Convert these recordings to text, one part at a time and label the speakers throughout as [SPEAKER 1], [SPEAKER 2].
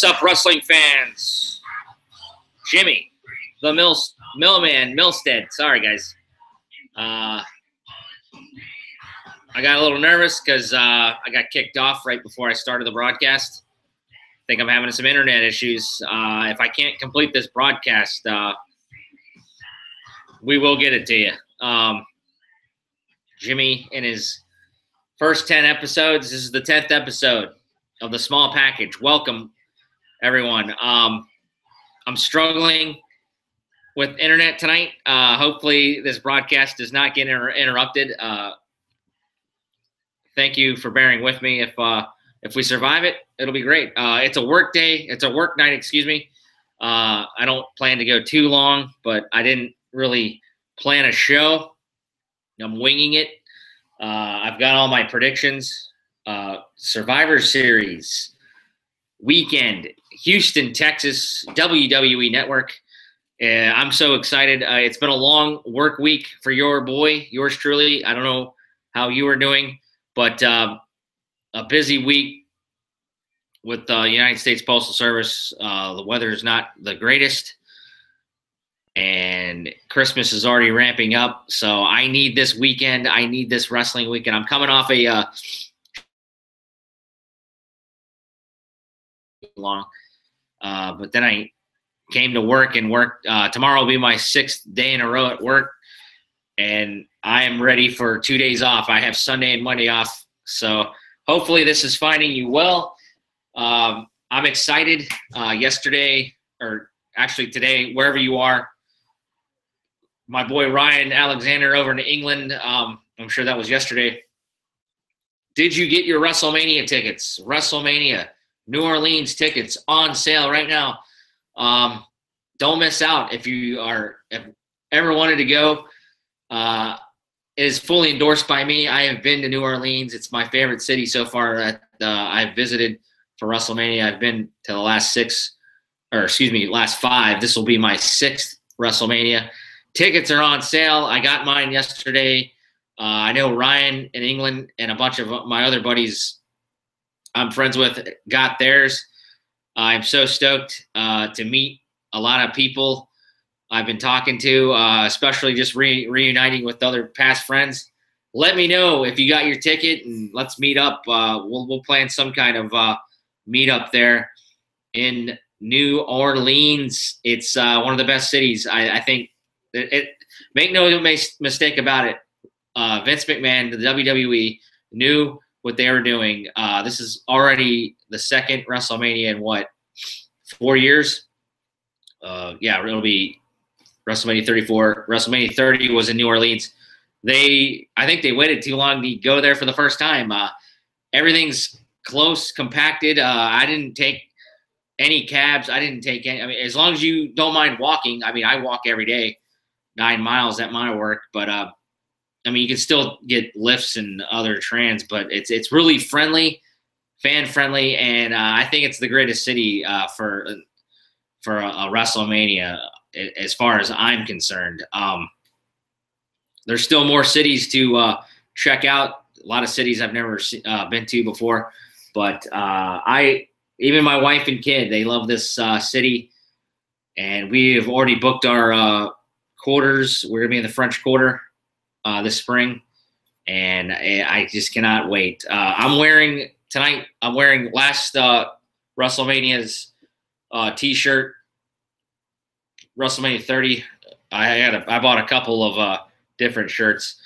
[SPEAKER 1] What's up, wrestling fans? Jimmy, the Millman, Milstead. Sorry, guys. I got a little nervous because I got kicked off right before I started the broadcast. I think I'm having some internet issues. If I can't complete this broadcast, we will get it to you. Jimmy, in his first 10 episodes, this is the 10th episode of the small package. Welcome, everyone. I'm struggling with internet tonight. Hopefully this broadcast does not get interrupted. Thank you for bearing with me. If we survive it, it'll be great. It's a work day. It's a work night, excuse me. I don't plan to go too long, but I didn't really plan a show. I'm winging it. I've got all my predictions. Survivor Series weekend, Houston, Texas, WWE Network. I'm so excited. It's been a long work week for your boy, yours truly. I don't know how you are doing, but a busy week with the United States Postal Service. The weather is not the greatest, and Christmas is already ramping up. So I need this weekend. I need this wrestling weekend. I'm coming off a long, but then I came to work and worked. Tomorrow will be my 6th day in a row at work, and I am ready for 2 days off. I have Sunday and Monday off, so hopefully this is finding you well. I'm excited. Yesterday, or actually today, wherever you are, my boy Ryan Alexander over in England, I'm sure that was yesterday. Did you get your WrestleMania tickets? WrestleMania, New Orleans tickets on sale right now. Don't miss out if you ever wanted to go. It is fully endorsed by me. I have been to New Orleans. It's my favorite city so far that I've visited for WrestleMania. I've been to the last last 5. This will be my 6th WrestleMania. Tickets are on sale. I got mine yesterday. I know Ryan in England and a bunch of my other buddies I'm friends with got theirs. I'm so stoked to meet a lot of people I've been talking to, especially just reuniting with other past friends. Let me know if you got your ticket, and let's meet up. We'll plan some kind of meet up there in New Orleans. It's one of the best cities. I think make no mistake about it. Vince McMahon, the WWE, knew what they were doing. This is already the 2nd WrestleMania in 4 years? Yeah, it'll be WrestleMania 34. WrestleMania 30 was in New Orleans. I think they waited too long to go there for the first time. Everything's close, compacted. I didn't take any cabs. I didn't take any. I mean, as long as you don't mind walking. I mean, I walk every day, 9 miles at my work. But I mean, you can still get lifts and other trans. But it's really friendly, fan friendly, and I think it's the greatest city for a WrestleMania as far as I'm concerned. There's still more cities to check out. A lot of cities I've never been to before, but even my wife and kid, they love this city, and we have already booked our quarters. We're gonna be in the French Quarter this spring, and I just cannot wait. I'm wearing last WrestleMania's T-shirt, WrestleMania 30. I bought a couple of different shirts.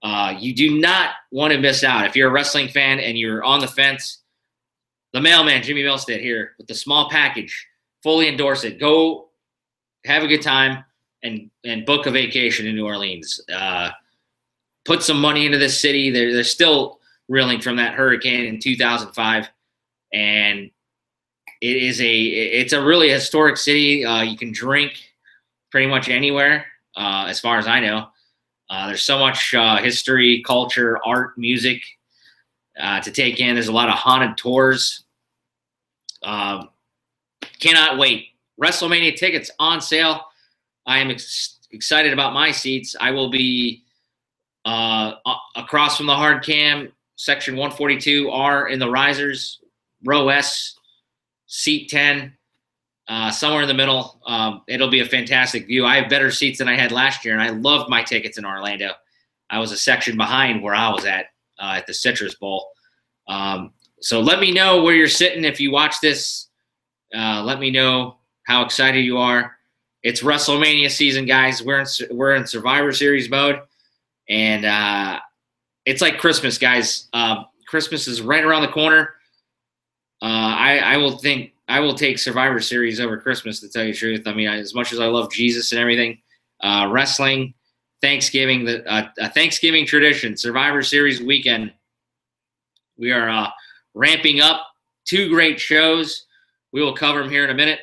[SPEAKER 1] You do not want to miss out. If you're a wrestling fan and you're on the fence, the mailman, Jimmy Milstead, here with the small package, fully endorse it. Go have a good time and book a vacation in New Orleans. Put some money into this city. They're still reeling from that hurricane in 2005, and it's a really historic city. You can drink pretty much anywhere, as far as I know. There's so much history, culture, art, music to take in. There's a lot of haunted tours. Cannot wait. WrestleMania tickets on sale. I am excited about my seats. I will be across from the hard cam, section 142R in the risers, row S. seat 10, somewhere in the middle. It'll be a fantastic view. I have better seats than I had last year, and I loved my tickets in Orlando. I was a section behind where I was at the Citrus Bowl. So let me know where you're sitting if you watch this. Let me know how excited you are. It's WrestleMania season, guys. We're in Survivor Series mode, and it's like Christmas, guys. Christmas is right around the corner. I will take Survivor Series over Christmas, to tell you the truth. I mean, as much as I love Jesus and everything, wrestling, Thanksgiving, a Thanksgiving tradition, Survivor Series weekend. We are ramping up 2 great shows. We will cover them here in a minute.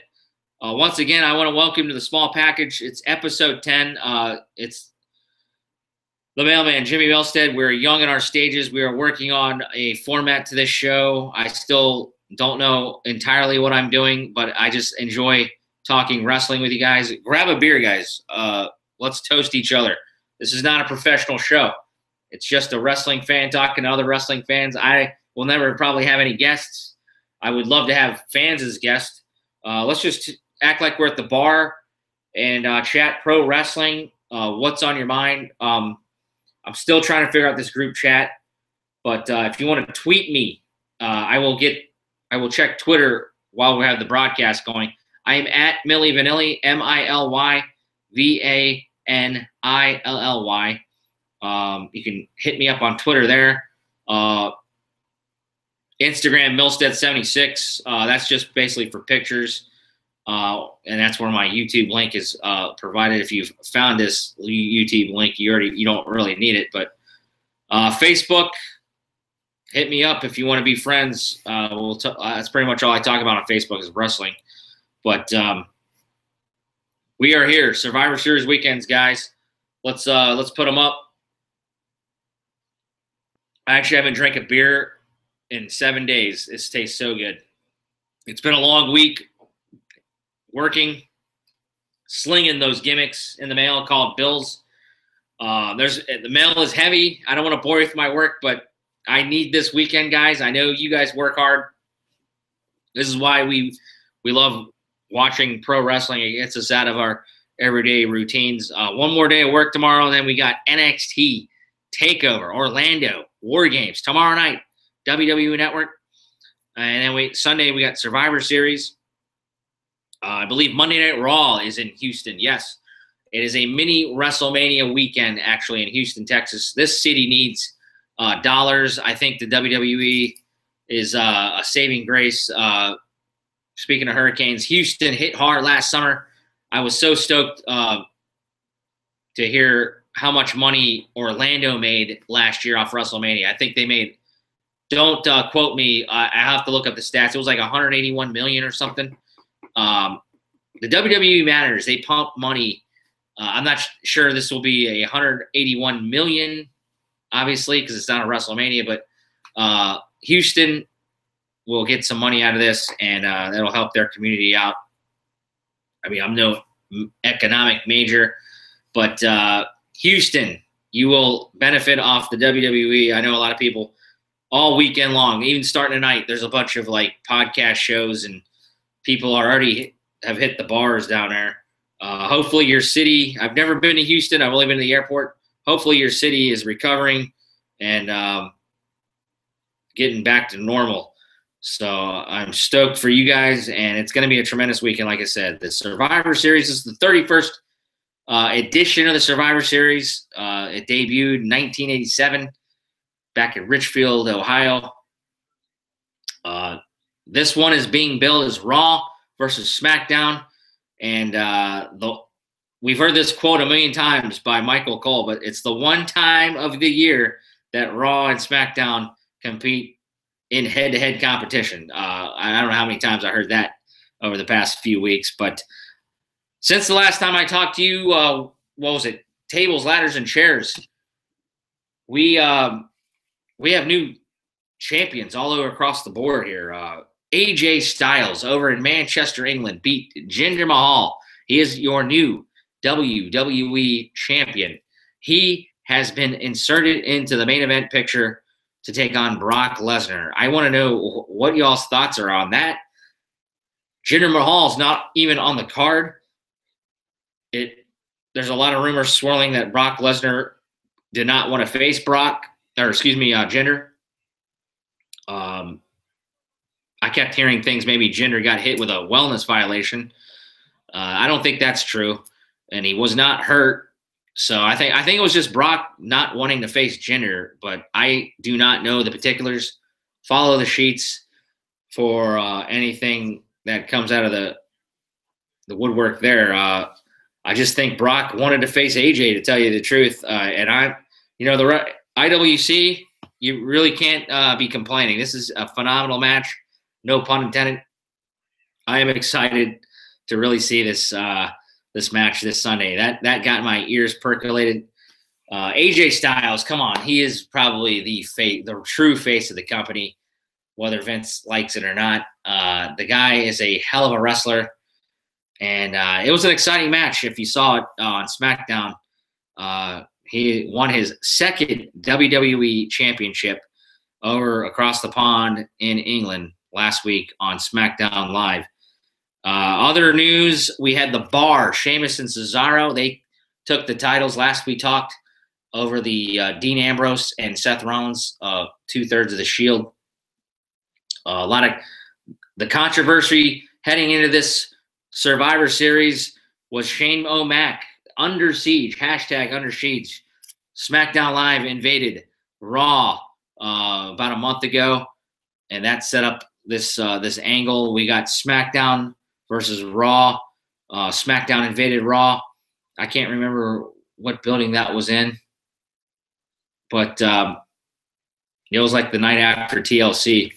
[SPEAKER 1] Once again, I want to welcome to the small package. It's episode 10. It's the mailman, Jimmy Melstead. We're young in our stages. We are working on a format to this show. I still don't know entirely what I'm doing, but I just enjoy talking wrestling with you guys. Grab a beer, guys. Let's toast each other. This is not a professional show. It's just a wrestling fan talking to other wrestling fans. I will never probably have any guests. I would love to have fans as guests. Let's just act like we're at the bar and chat pro wrestling. What's on your mind? I'm still trying to figure out this group chat, but if you want to tweet me, I will check Twitter while we have the broadcast going. I am at Milli Vanilli, MILYVANILLY. You can hit me up on Twitter there. Instagram, Milstead76. That's just basically for pictures. And that's where my YouTube link is provided. If you've found this YouTube link, you don't really need it. But Facebook, hit me up if you want to be friends. That's pretty much all I talk about on Facebook is wrestling. But we are here, Survivor Series weekends, guys. Let's put them up. I actually haven't drank a beer in 7 days. This tastes so good. It's been a long week working, slinging those gimmicks in the mail called bills. The mail is heavy. I don't want to bore you with my work, but I need this weekend, guys. I know you guys work hard. This is why we love watching pro wrestling. It gets us out of our everyday routines. One more day of work tomorrow, and then we got NXT TakeOver Orlando War Games tomorrow night, WWE Network. And then Sunday we got Survivor Series. I believe Monday Night Raw is in Houston. Yes, it is a mini WrestleMania weekend actually in Houston, Texas. This city needs dollars. I think the WWE is a saving grace. Speaking of hurricanes, Houston hit hard last summer. I was so stoked to hear how much money Orlando made last year off WrestleMania. I think they made, don't quote me, I have to look up the stats. It was like 181 million or something. The WWE matters. They pump money. I'm not sure this will be a 181 million, obviously, because it's not a WrestleMania, but Houston will get some money out of this, and that'll help their community out. I mean, I'm no economic major, but Houston, you will benefit off the WWE. I know a lot of people all weekend long, even starting tonight, there's a bunch of like podcast shows and people already have hit the bars down there. Hopefully your city, I've never been to Houston. I've only been to the airport. Hopefully your city is recovering and getting back to normal. So I'm stoked for you guys, and it's going to be a tremendous weekend. Like I said, the Survivor Series is the 31st edition of the Survivor Series. It debuted in 1987 back in Richfield, Ohio. This one is being billed as Raw versus SmackDown. And we've heard this quote a million times by Michael Cole, but it's the one time of the year that Raw and SmackDown compete in head-to-head competition. I don't know how many times I heard that over the past few weeks, but since the last time I talked to you, what was it? Tables, ladders, and chairs. We have new champions all over across the board here. AJ Styles over in Manchester, England, beat Jinder Mahal. He is your new WWE champion. He has been inserted into the main event picture to take on Brock Lesnar. I want to know what y'all's thoughts are on that. Jinder Mahal's not even on the card. There's a lot of rumors swirling that Brock Lesnar did not want to face Jinder. I kept hearing things. Maybe Jinder got hit with a wellness violation. I don't think that's true, and he was not hurt. So I think it was just Brock not wanting to face Jinder, but I do not know the particulars. Follow the sheets for anything that comes out of the woodwork there. I just think Brock wanted to face AJ, to tell you the truth. And the IWC, you really can't be complaining. This is a phenomenal match. No pun intended. I am excited to really see this match this Sunday. That got my ears percolated. AJ Styles, come on. He is probably the true face of the company, whether Vince likes it or not. The guy is a hell of a wrestler. And it was an exciting match. If you saw it on SmackDown, he won his second WWE championship across the pond in England last week on SmackDown Live. Other news, we had The Bar, Sheamus and Cesaro. They took the titles. Last we talked over the Dean Ambrose and Seth Rollins, 2/3 of the Shield. A lot of the controversy heading into this Survivor Series was Shane O'Mac under siege, #under siege. SmackDown Live invaded Raw about a month ago, and that set up this angle. We got SmackDown versus Raw. SmackDown invaded Raw. I can't remember what building that was in, but it was like the night after TLC.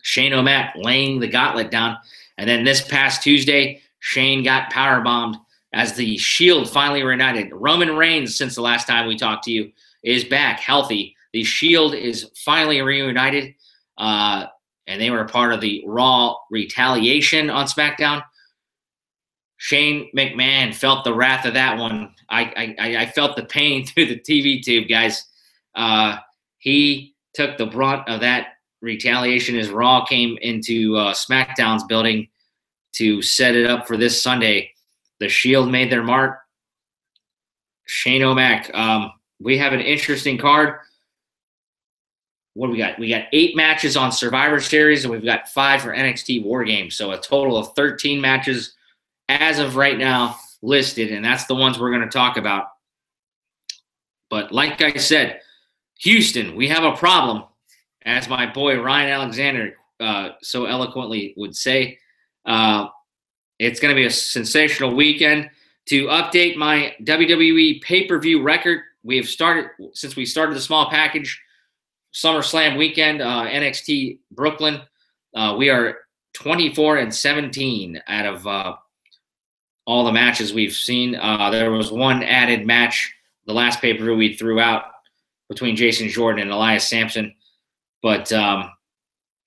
[SPEAKER 1] Shane O'Mac laying the gauntlet down. And then this past Tuesday, Shane got powerbombed as the Shield finally reunited. Roman Reigns, since the last time we talked to you, is back healthy. The Shield is finally reunited, and they were a part of the Raw retaliation on SmackDown. Shane McMahon felt the wrath of that one. I felt the pain through the TV tube, guys. He took the brunt of that retaliation as Raw came into SmackDown's building to set it up for this Sunday. The Shield made their mark. Shane O'Mac. We have an interesting card. What do we got? We got 8 matches on Survivor Series, and we've got 5 for NXT War Games. So a total of 13 matches as of right now listed, and that's the ones we're going to talk about. But like I said, Houston, we have a problem, as my boy Ryan Alexander so eloquently would say. It's going to be a sensational weekend. To update my WWE pay-per-view record, we have started, since we started the small package, SummerSlam weekend, NXT Brooklyn. We are 24-17 out of all the matches we've seen. There was one added match, the last pay-per-view we threw out between Jason Jordan and Elias Sampson. But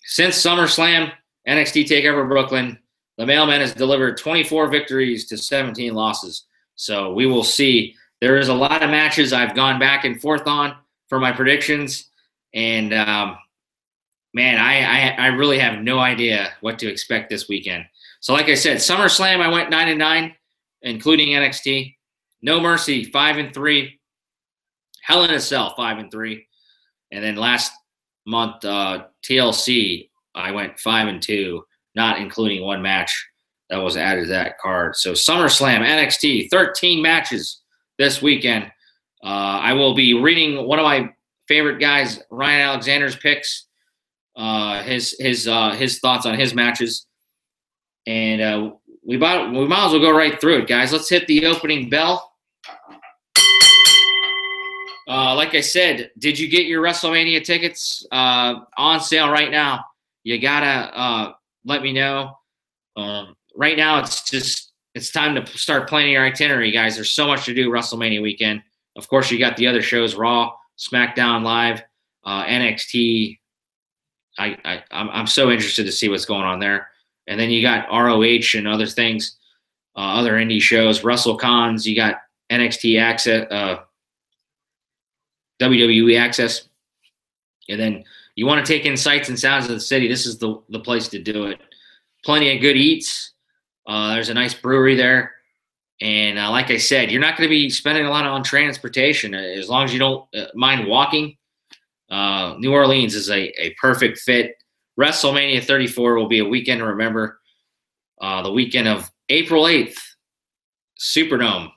[SPEAKER 1] since SummerSlam, NXT TakeOver Brooklyn, the mailman has delivered 24 victories to 17 losses. So we will see. There is a lot of matches I've gone back and forth on for my predictions. And, man, I really have no idea what to expect this weekend. So like I said, SummerSlam, I went 9-9, including NXT. No Mercy, 5-3. Hell in a Cell, 5-3. And then last month, TLC, I went 5-2, not including one match that was added to that card. So SummerSlam, NXT, 13 matches this weekend. I will be reading one of my favorite guys, Ryan Alexander's picks, his thoughts on his matches. And we might as well go right through it, guys. Let's hit the opening bell. Like I said, did you get your WrestleMania tickets on sale right now? You gotta let me know. Right now, it's time to start planning your itinerary, guys. There's so much to do WrestleMania weekend. Of course, you got the other shows: Raw, SmackDown Live, NXT. I'm so interested to see what's going on there. And then you got ROH and other things, other indie shows, WrestleCons. You got NXT Access, WWE Access. And then you want to take in sights and sounds of the city. This is the place to do it. plenty of good eats. There's a nice brewery there. And like I said, you're not going to be spending a lot on transportation as long as you don't mind walking. New Orleans is a perfect fit. WrestleMania 34 will be a weekend to remember. The weekend of April 8th, Superdome.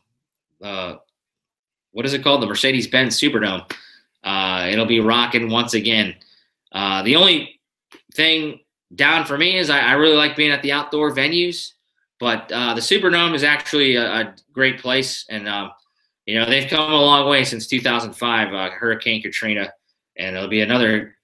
[SPEAKER 1] What is it called? The Mercedes-Benz Superdome. It'll be rocking once again. The only thing down for me is I really like being at the outdoor venues, but the Superdome is actually a great place. And, they've come a long way since 2005, Hurricane Katrina, and it'll be another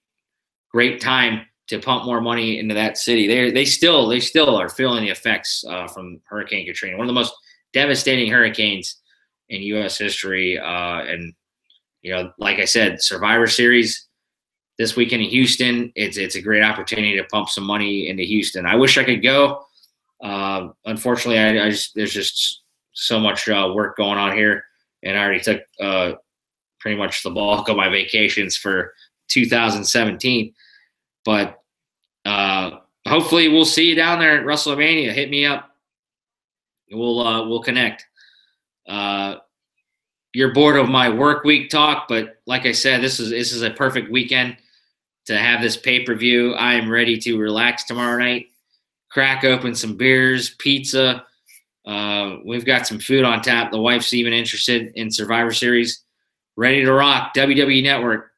[SPEAKER 1] great time to pump more money into that city. They still are feeling the effects from Hurricane Katrina, one of the most devastating hurricanes in U.S. history. And like I said, Survivor Series this weekend in Houston. It's a great opportunity to pump some money into Houston. I wish I could go. Unfortunately, there's just so much work going on here, and I already took pretty much the bulk of my vacations for 2017. But hopefully, we'll see you down there at WrestleMania. Hit me up. We'll connect. You're bored of my work week talk, but like I said, this is a perfect weekend to have this pay-per-view. I am ready to relax tomorrow night, crack open some beers, pizza. We've got some food on tap. The wife's even interested in Survivor Series. Ready to rock. WWE Network.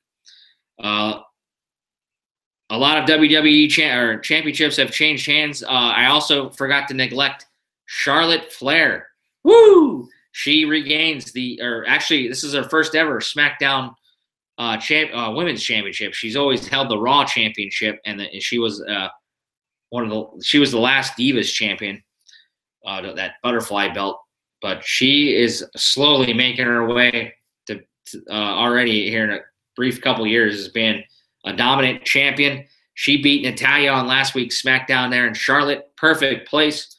[SPEAKER 1] A lot of WWE championships have changed hands. I also forgot to neglect Charlotte Flair. Woo! She regains this is her first ever SmackDown women's championship. She's always held the Raw championship, and she was she was the last Divas champion, that butterfly belt. But she is slowly making her way to already here in a brief couple years as being a dominant champion. She beat Natalya on last week's SmackDown there in Charlotte. Perfect place.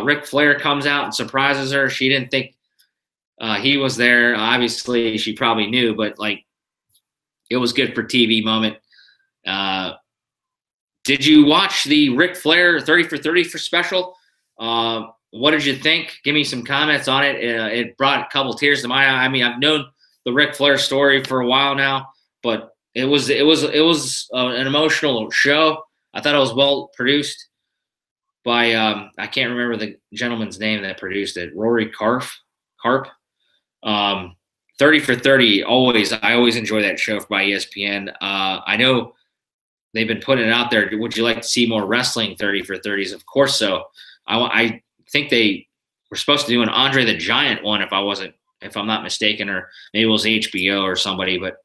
[SPEAKER 1] Ric Flair comes out and surprises her. She didn't think he was there. Obviously, she probably knew, but it was good for TV moment. Did you watch the Ric Flair 30 for 30 for special? What did you think? Give me some comments on it. It brought a couple tears to my eye. I mean, I've known the Ric Flair story for a while now, but it was an emotional show. I thought it was well produced by I can't remember the gentleman's name that produced it. Rory Karp. 30 for 30. I always enjoy that show by ESPN. I know they've been putting it out there. Would you like to see more wrestling 30 for 30s? Of course so. I think they were supposed to do an Andre the Giant one if I'm not mistaken, or maybe it was HBO or somebody. But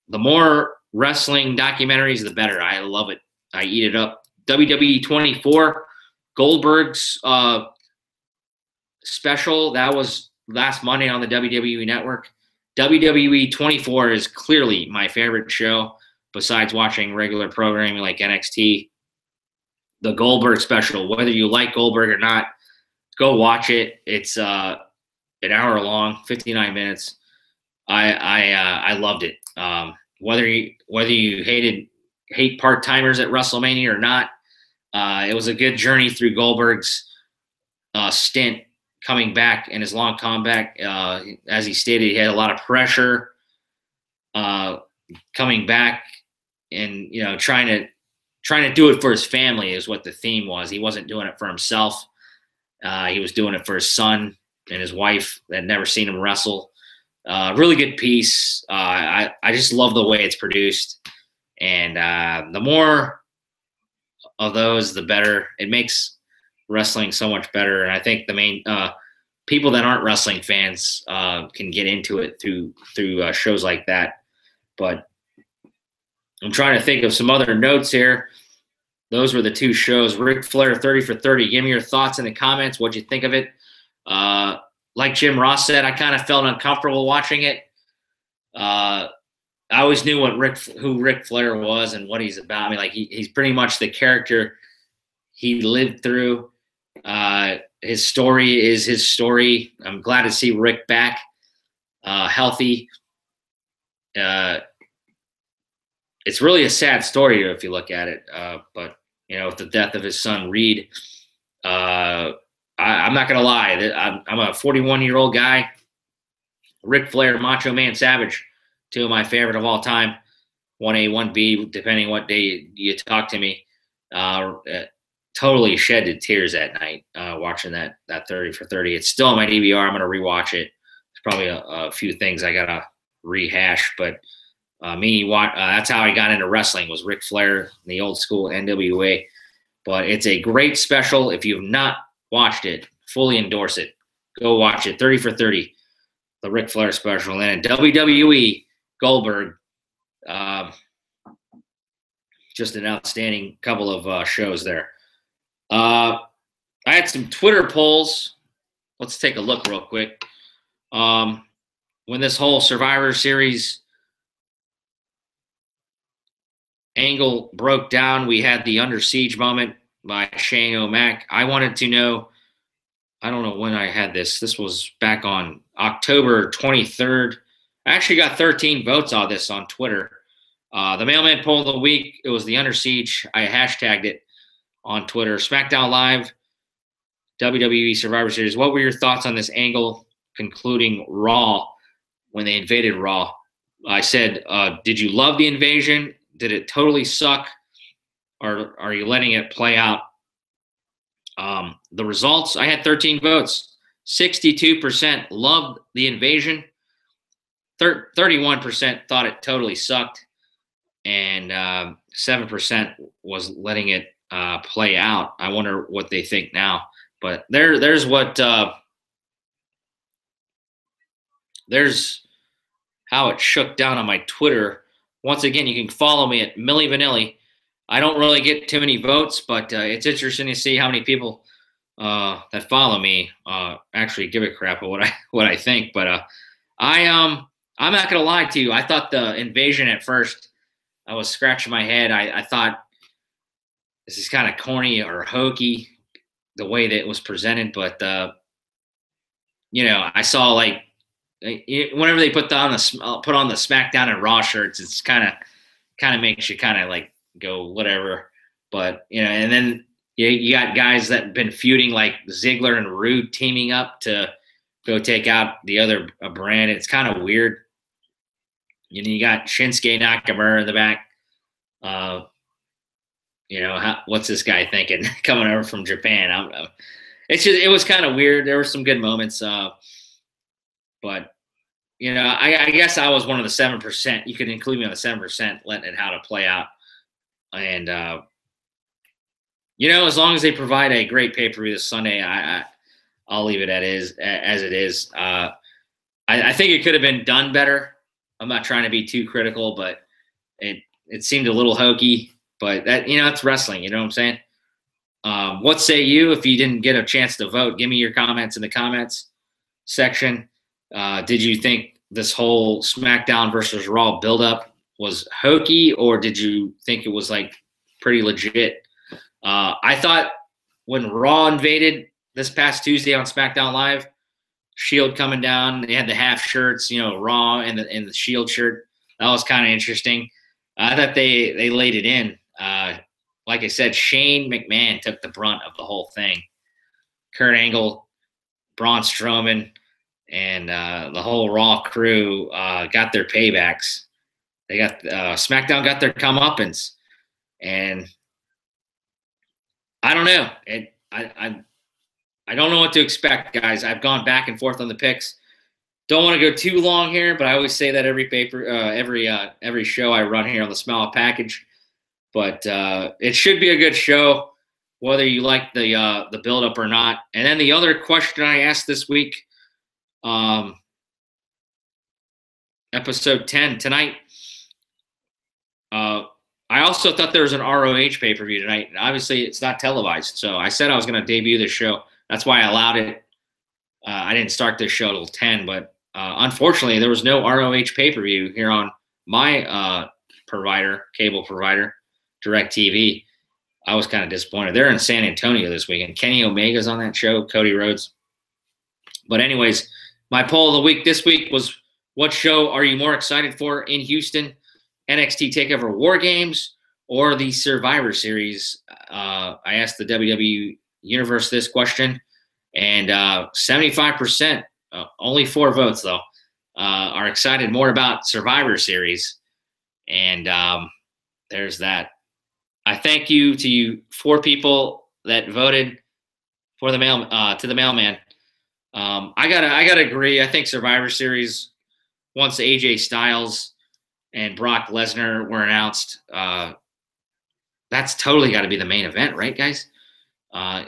[SPEAKER 1] the more wrestling documentaries, the better. I love it. I eat it up. WWE 24, Goldberg's special. That was last Monday on the WWE Network. WWE 24 is clearly my favorite show besides watching regular programming like NXT. The Goldberg special, whether you like Goldberg or not, go watch it. It's an hour long, 59 minutes. I loved it. Whether you hate part-timers at WrestleMania or not, it was a good journey through Goldberg's stint coming back in his long comeback. As he stated, he had a lot of pressure coming back, and trying to do it for his family is what the theme was. He wasn't doing it for himself. He was doing it for his son and his wife that had never seen him wrestle. Really good piece. I just love the way it's produced, and the more of those, the better. It makes wrestling so much better, and I think the main people that aren't wrestling fans can get into it through shows like that. But I'm trying to think of some other notes here. Those were the two shows. Ric Flair 30 for 30. Give me your thoughts in the comments. What'd you think of it? Like Jim Ross said, I kind of felt uncomfortable watching it. I always knew who Ric Flair was and what he's about. I mean, he's pretty much the character he lived through. His story is his story. I'm glad to see Rick back, healthy. It's really a sad story if you look at it, but with the death of his son Reed. I'm not gonna lie, I'm a 41-year-old guy. Ric Flair, Macho Man Savage, two of my favorite of all time. 1A, 1B, depending what day you talk to me. Totally shedded tears that night watching that 30 for 30. It's still on my DVR. I'm gonna rewatch it. There's probably a few things I gotta rehash, but that's how I got into wrestling, was Ric Flair, the old school NWA. But it's a great special. If you've not watched it, fully endorse it. Go watch it. 30 for 30, the Ric Flair special. And then WWE, Goldberg, just an outstanding couple of shows there. I had some Twitter polls. Let's take a look real quick. When this whole Survivor Series angle broke down, we had the Under Siege moment by Shane O'Mac. I wanted to know, I don't know when I had this. This was back on October 23rd. I actually got 13 votes on this on Twitter. The Mailman Poll of the Week, it was the Under Siege. I hashtagged it on Twitter. SmackDown Live, WWE Survivor Series. What were your thoughts on this angle concluding Raw when they invaded Raw? I said, did you love the invasion? Did it totally suck? Or are you letting it play out? The results, I had 13 votes. 62% loved the invasion. 31% thought it totally sucked. And 7% was letting it play out. I wonder what they think now. But there's how it shook down on my Twitter. Once again, you can follow me at Milli Vanilli. I don't really get too many votes, but it's interesting to see how many people that follow me actually give a crap of what I think. But I'm not gonna lie to you. I thought the invasion at first, I was scratching my head. I thought this is kind of corny or hokey the way that it was presented, but I saw like whenever they put on the SmackDown and Raw shirts, it's kind of makes you kind of like go whatever. But and then you got guys that have been feuding, like Ziggler and Rude teaming up to go take out the other brand. It's kind of weird. You got Shinsuke Nakamura in the back. What's this guy thinking coming over from Japan? It was kind of weird. There were some good moments. But I guess I was one of the 7%. You could include me on the 7% letting it how to play out. And as long as they provide a great pay-per-view this Sunday, I'll leave it as it is. I think it could have been done better. I'm not trying to be too critical, but it seemed a little hokey. But that it's wrestling. You know what I'm saying? What say you? If you didn't get a chance to vote, give me your comments in the comments section. Did you think this whole SmackDown versus Raw buildup was hokey, or did you think it was like pretty legit? I thought when Raw invaded this past Tuesday on SmackDown Live, Shield coming down, they had the half shirts, Raw and the Shield shirt. That was kind of interesting. I thought they laid it in. Like I said, Shane McMahon took the brunt of the whole thing. Kurt Angle, Braun Strowman, and the whole Raw crew got their paybacks. They got SmackDown got their comeuppance, and I don't know. I don't know what to expect, guys. I've gone back and forth on the picks. Don't want to go too long here, but I always say that every show I run here on the Smile Package. But it should be a good show, whether you like the build-up or not. And then the other question I asked this week, episode 10 tonight. I also thought there was an ROH pay-per-view tonight, and obviously it's not televised. So I said I was going to debut this show. That's why I allowed it. I didn't start this show till 10, but unfortunately there was no ROH pay-per-view here on my cable provider, DirecTV. I was kind of disappointed. They're in San Antonio this weekend. Kenny Omega's on that show, Cody Rhodes. But anyways, my poll of the week this week was, what show are you more excited for in Houston? NXT TakeOver War Games or the Survivor Series? I asked the WWE Universe this question, and 75%, only 4 votes though, are excited more about Survivor Series. And there's that. I thank you to you 4 people that voted for the to the mailman. I gotta agree. I think Survivor Series, once AJ Styles and Brock Lesnar were announced, that's totally got to be the main event, right, guys?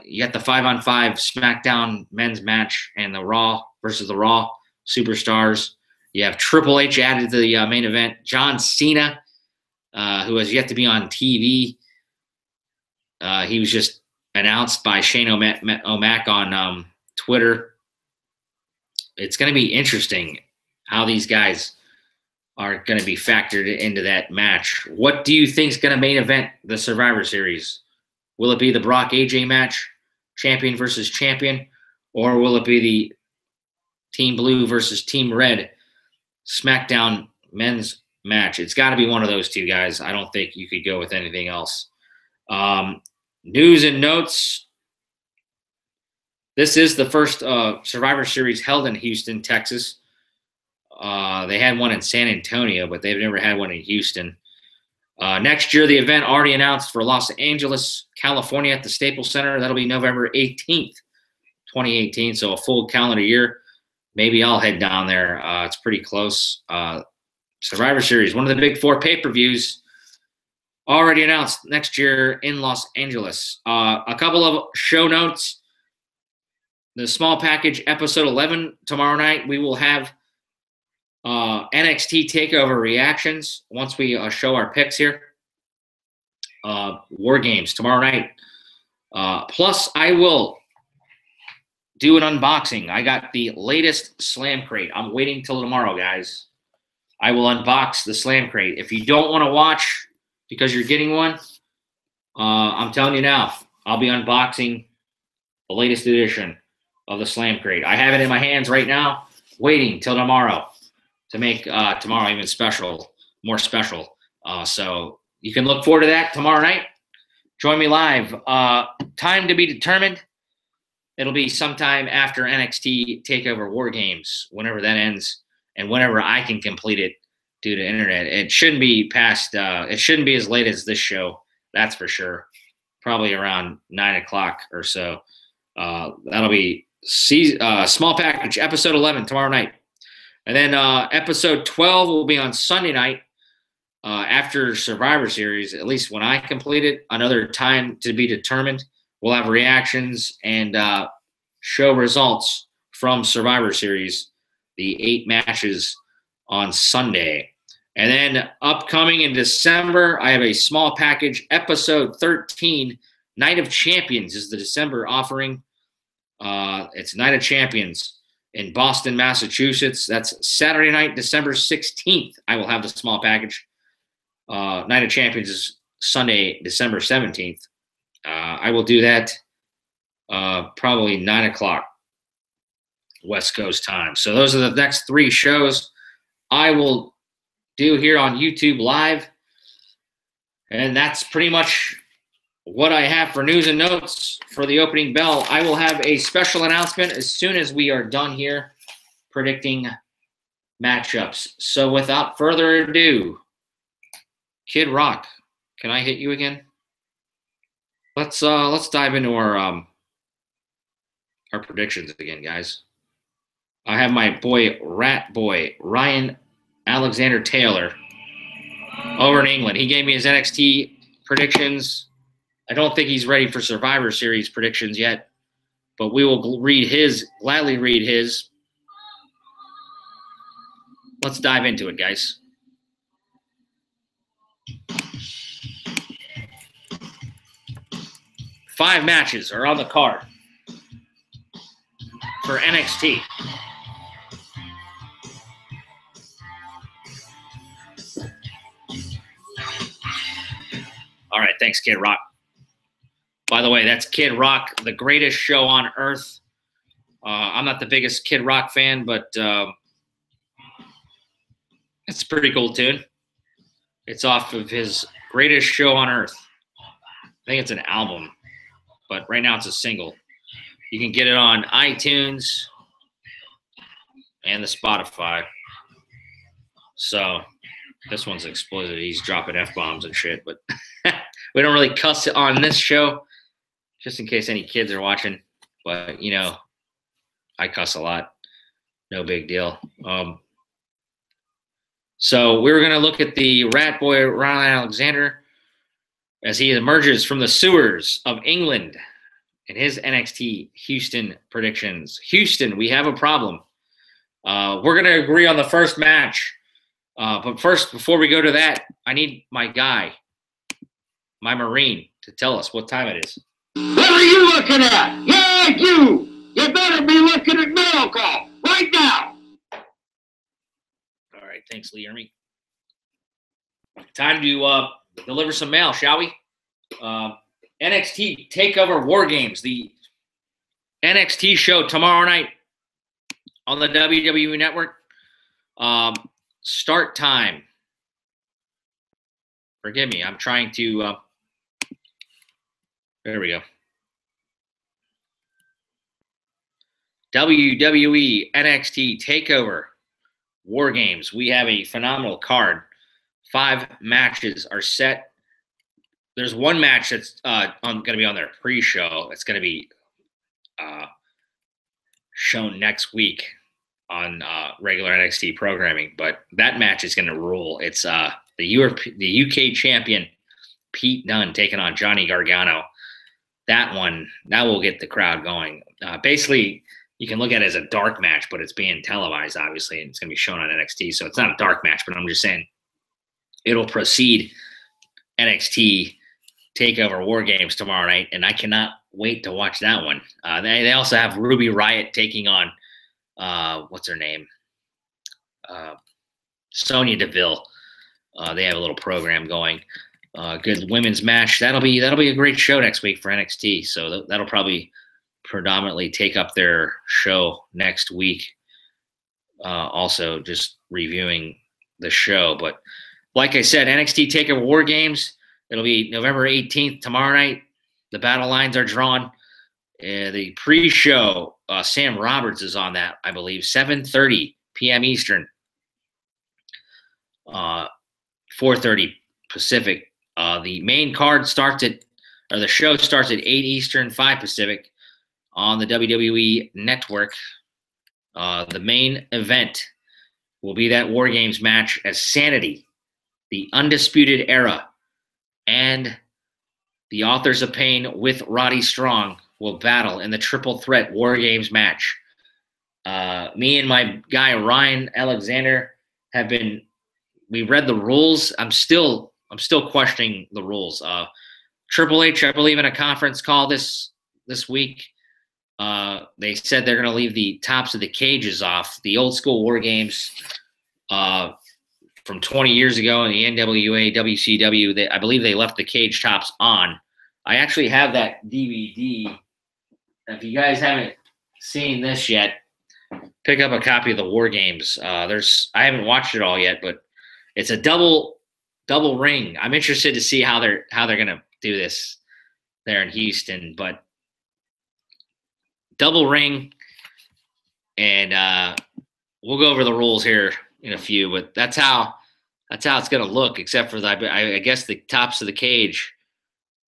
[SPEAKER 1] You got the 5-on-5 SmackDown men's match and the Raw versus the Raw Superstars. You have Triple H added to the main event. John Cena, who has yet to be on TV. He was just announced by Shane O'Mac on Twitter. It's going to be interesting how these guys are going to be factored into that match. What do you think is going to main event the Survivor Series? Will it be the Brock AJ match, champion versus champion, or will it be the Team Blue versus Team Red SmackDown men's match? It's got to be one of those two, guys. I don't think you could go with anything else. News and notes. This is the first Survivor Series held in Houston, Texas. They had one in San Antonio, but they've never had one in Houston. Next year, the event already announced for Los Angeles, California at the Staples Center. That'll be November 18th, 2018, so a full calendar year. Maybe I'll head down there. It's pretty close. Survivor Series, one of the big 4 pay-per-views, already announced next year in Los Angeles. A couple of show notes. The small package episode 11 tomorrow night, we will have NXT TakeOver reactions once we show our picks here. War Games tomorrow night. Plus, I will do an unboxing. I got the latest Slam Crate. I'm waiting till tomorrow, guys. I will unbox the Slam Crate. If you don't want to watch because you're getting one, I'm telling you now, I'll be unboxing the latest edition of the Slam Crate. I have it in my hands right now, waiting till tomorrow to make tomorrow even more special. So you can look forward to that tomorrow night. Join me live. Time to be determined. It'll be sometime after NXT TakeOver War Games, whenever that ends, and whenever I can complete it due to internet. It shouldn't be past. It shouldn't be as late as this show. That's for sure. Probably around 9 o'clock or so. That'll be small package episode 11 tomorrow night. And then episode 12 will be on Sunday night after Survivor Series, at least when I complete it. Another time to be determined. We'll have reactions and show results from Survivor Series, the 8 matches on Sunday. And then upcoming in December, I have a small package, episode 13, Night of Champions is the December offering. It's Night of Champions in Boston, Massachusetts. That's Saturday night, December 16th. I will have the small package. Night of Champions is Sunday, December 17th. I will do that probably 9 o'clock West Coast time. So those are the next 3 shows I will do here on YouTube Live. And that's pretty much what I have for news and notes for the opening bell. I will have a special announcement as soon as we are done here predicting matchups. So without further ado, Kid Rock, can I hit you again? Let's dive into our predictions again, guys. I have my boy Rat Boy Ryan Alexander Taylor over in England. He gave me his NXT predictions. I don't think he's ready for Survivor Series predictions yet, but we will gladly read his. Let's dive into it, guys. Five matches are on the card for NXT. All right, thanks, Kid Rock. By the way, that's Kid Rock, the greatest show on earth. I'm not the biggest Kid Rock fan, but it's a pretty cool tune. It's off of his greatest show on earth. think it's an album, but right now it's a single. You can get it on iTunes and the Spotify. So this one's explicit. He's dropping F-bombs and shit, but we don't really cuss on this show, just in case any kids are watching. But, you know, I cuss a lot. No big deal. So we were going to look at the Rat Boy, Ryan Alexander, as he emerges from the sewers of England in his NXT Houston predictions. Houston, we have a problem. We're going to agree on the first match. But first, before we go to that, I need my guy, my Marine, to tell us what time it is.
[SPEAKER 2] What are you looking at? Yeah, you! You better be looking at mail call right now!
[SPEAKER 1] All right, thanks, Lee Ermey. Time to deliver some mail, shall we? NXT TakeOver War Games, the NXT show tomorrow night on the WWE Network. Start time. Forgive me, I'm trying to. There we go. WWE NXT TakeOver War Games. We have a phenomenal card. 5 matches are set. There's one match that's going to be on their pre-show. It's going to be shown next week on regular NXT programming, but that match is going to rule. It's the UK champion Pete Dunne taking on Johnny Gargano. That will get the crowd going. Basically, you can look at it as a dark match, but it's being televised, obviously, and it's going to be shown on NXT. So it's not a dark match, but I'm just saying it'll precede NXT TakeOver War Games tomorrow night, and I cannot wait to watch that one. They also have Ruby Riott taking on what's her name? Sonya Deville. They have a little program going. Good women's match. That'll be a great show next week for NXT. So that'll probably predominantly take up their show next week. Also, just reviewing the show. But like I said, NXT TakeOver War Games. It'll be November 18th tomorrow night. The battle lines are drawn. The pre-show, Sam Roberts is on that, I believe, 7:30 p.m. Eastern, 4:30 Pacific. The main card the show starts at 8 Eastern, 5 Pacific on the WWE Network. The main event will be that War Games match as Sanity, the Undisputed Era, and the Authors of Pain with Roddy Strong will battle in the Triple Threat War Games match. Me and my guy Ryan Alexander we read the rules. I'm still questioning the rules. Triple H, I believe, in a conference call this week, they said they're going to leave the tops of the cages off. The old school War Games from 20 years ago in the NWA, WCW, I believe they left the cage tops on. I actually have that DVD. If you guys haven't seen this yet, pick up a copy of the War Games. I haven't watched it all yet, but it's a double ring. I'm interested to see how they're gonna do this there in Houston, but double ring, and we'll go over the rules here in a few. But that's how it's gonna look. Except for I guess the tops of the cage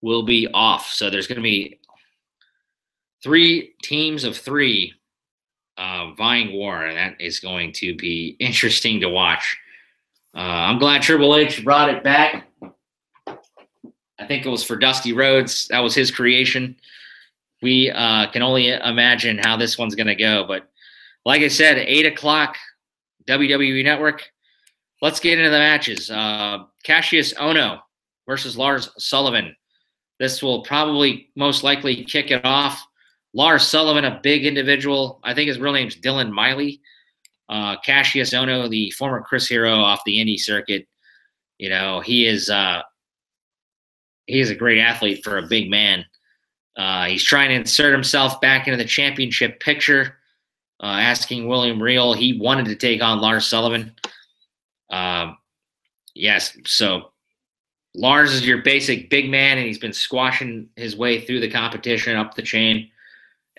[SPEAKER 1] will be off. So there's gonna be 3 teams of 3 vying war, and that is going to be interesting to watch. I'm glad Triple H brought it back. I think it was for Dusty Rhodes. That was his creation. We can only imagine how this one's going to go. But like I said, 8 o'clock, WWE Network. Let's get into the matches. Cassius Ohno versus Lars Sullivan. This will probably most likely kick it off. Lars Sullivan, a big individual. I think his real name's Dylan Miley. Cassius Ohno, the former Chris Hero off the indie circuit. You know, he is a great athlete for a big man. He's trying to insert himself back into the championship picture, asking William Regal. He wanted to take on Lars Sullivan. Yes, so Lars is your basic big man, and he's been squashing his way through the competition up the chain.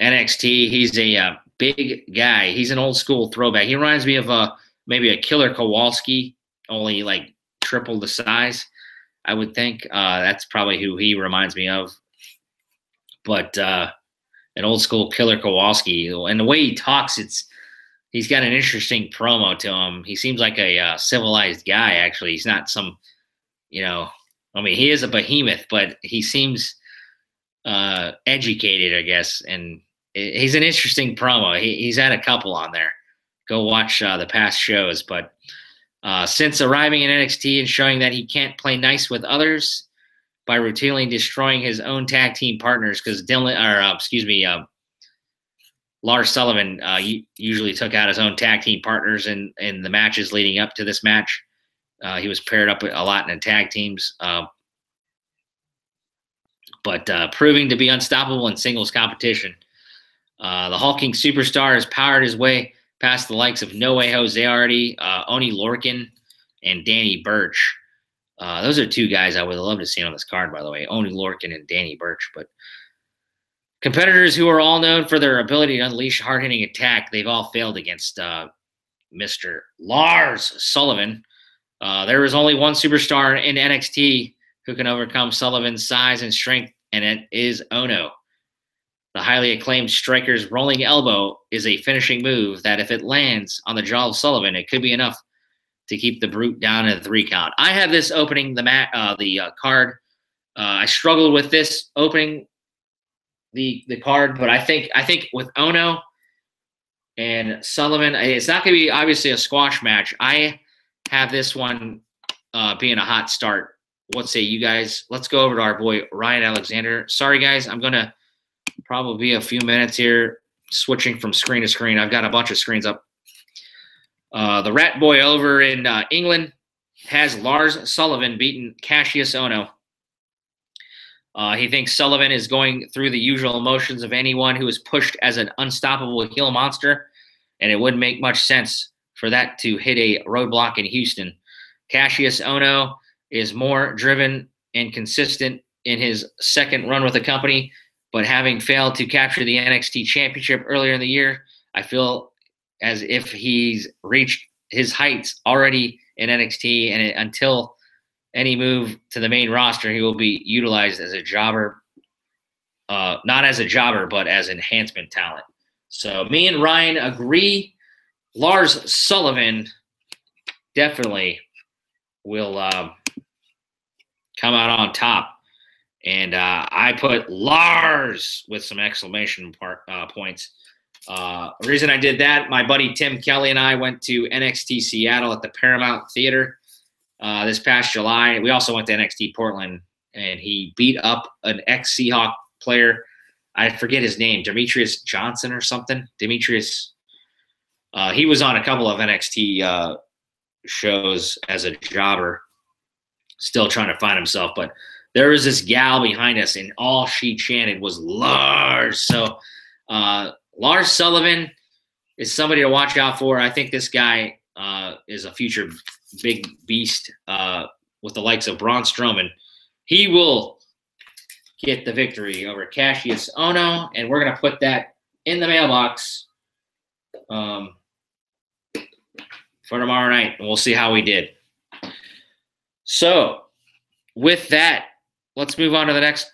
[SPEAKER 1] NXT, he's a big guy. He's an old school throwback. He reminds me of maybe a Killer Kowalski, only like triple the size, I would think. That's probably who he reminds me of. But an old school Killer Kowalski, and the way he talks, he's got an interesting promo to him. He seems like a civilized guy. Actually, he's not some, I mean, he is a behemoth, but he seems educated, I guess, and he's an interesting promo. He's had a couple on there. Go watch the past shows. But since arriving in NXT and showing that he can't play nice with others by routinely destroying his own tag team partners, because Lars Sullivan usually took out his own tag team partners in the matches leading up to this match. He was paired up a lot in the tag teams. But proving to be unstoppable in singles competition. The hulking superstar has powered his way past the likes of No Way Jose Artie, Oni Lorcan, and Danny Burch. Those are two guys I would love to see on this card, by the way, Oni Lorcan and Danny Burch. But competitors who are all known for their ability to unleash hard-hitting attack, they've all failed against Mr. Lars Sullivan. There is only one superstar in NXT who can overcome Sullivan's size and strength, and it is Ono. The highly acclaimed striker's rolling elbow is a finishing move that, if it lands on the jaw of Sullivan, it could be enough to keep the brute down at a 3 count. I have this opening the card. I struggled with this opening the card, but I think with Ono and Sullivan, it's not going to be obviously a squash match. I have this one being a hot start. What say you guys? Let's go over to our boy Ryan Alexander. Sorry, guys, I'm going to probably be a few minutes here switching from screen to screen. I've got a bunch of screens up. The Rat Boy over in England has Lars Sullivan beaten Cassius Ono. He thinks Sullivan is going through the usual motions of anyone who is pushed as an unstoppable heel monster, and it wouldn't make much sense for that to hit a roadblock in Houston. Cassius Ono is more driven and consistent in his second run with the company, but having failed to capture the NXT championship earlier in the year, I feel as if he's reached his heights already in NXT, and until any move to the main roster, he will be utilized as a jobber, not as a jobber, but as enhancement talent. So me and Ryan agree. Lars Sullivan definitely will come out on top. And I put Lars with some exclamation points. The reason I did that, my buddy Tim Kelly and I went to NXT Seattle at the Paramount Theater this past July. We also went to NXT Portland, and he beat up an ex-Seahawk player. I forget his name, Demetrius Johnson or something. Demetrius. He was on a couple of NXT shows as a jobber, still trying to find himself. But there was this gal behind us, and all she chanted was Lars. So Lars Sullivan is somebody to watch out for. I think this guy is a future big beast with the likes of Braun Strowman. He will get the victory over Cassius Ono, and we're going to put that in the mailbox for tomorrow night, and we'll see how we did. So with that, let's move on to the next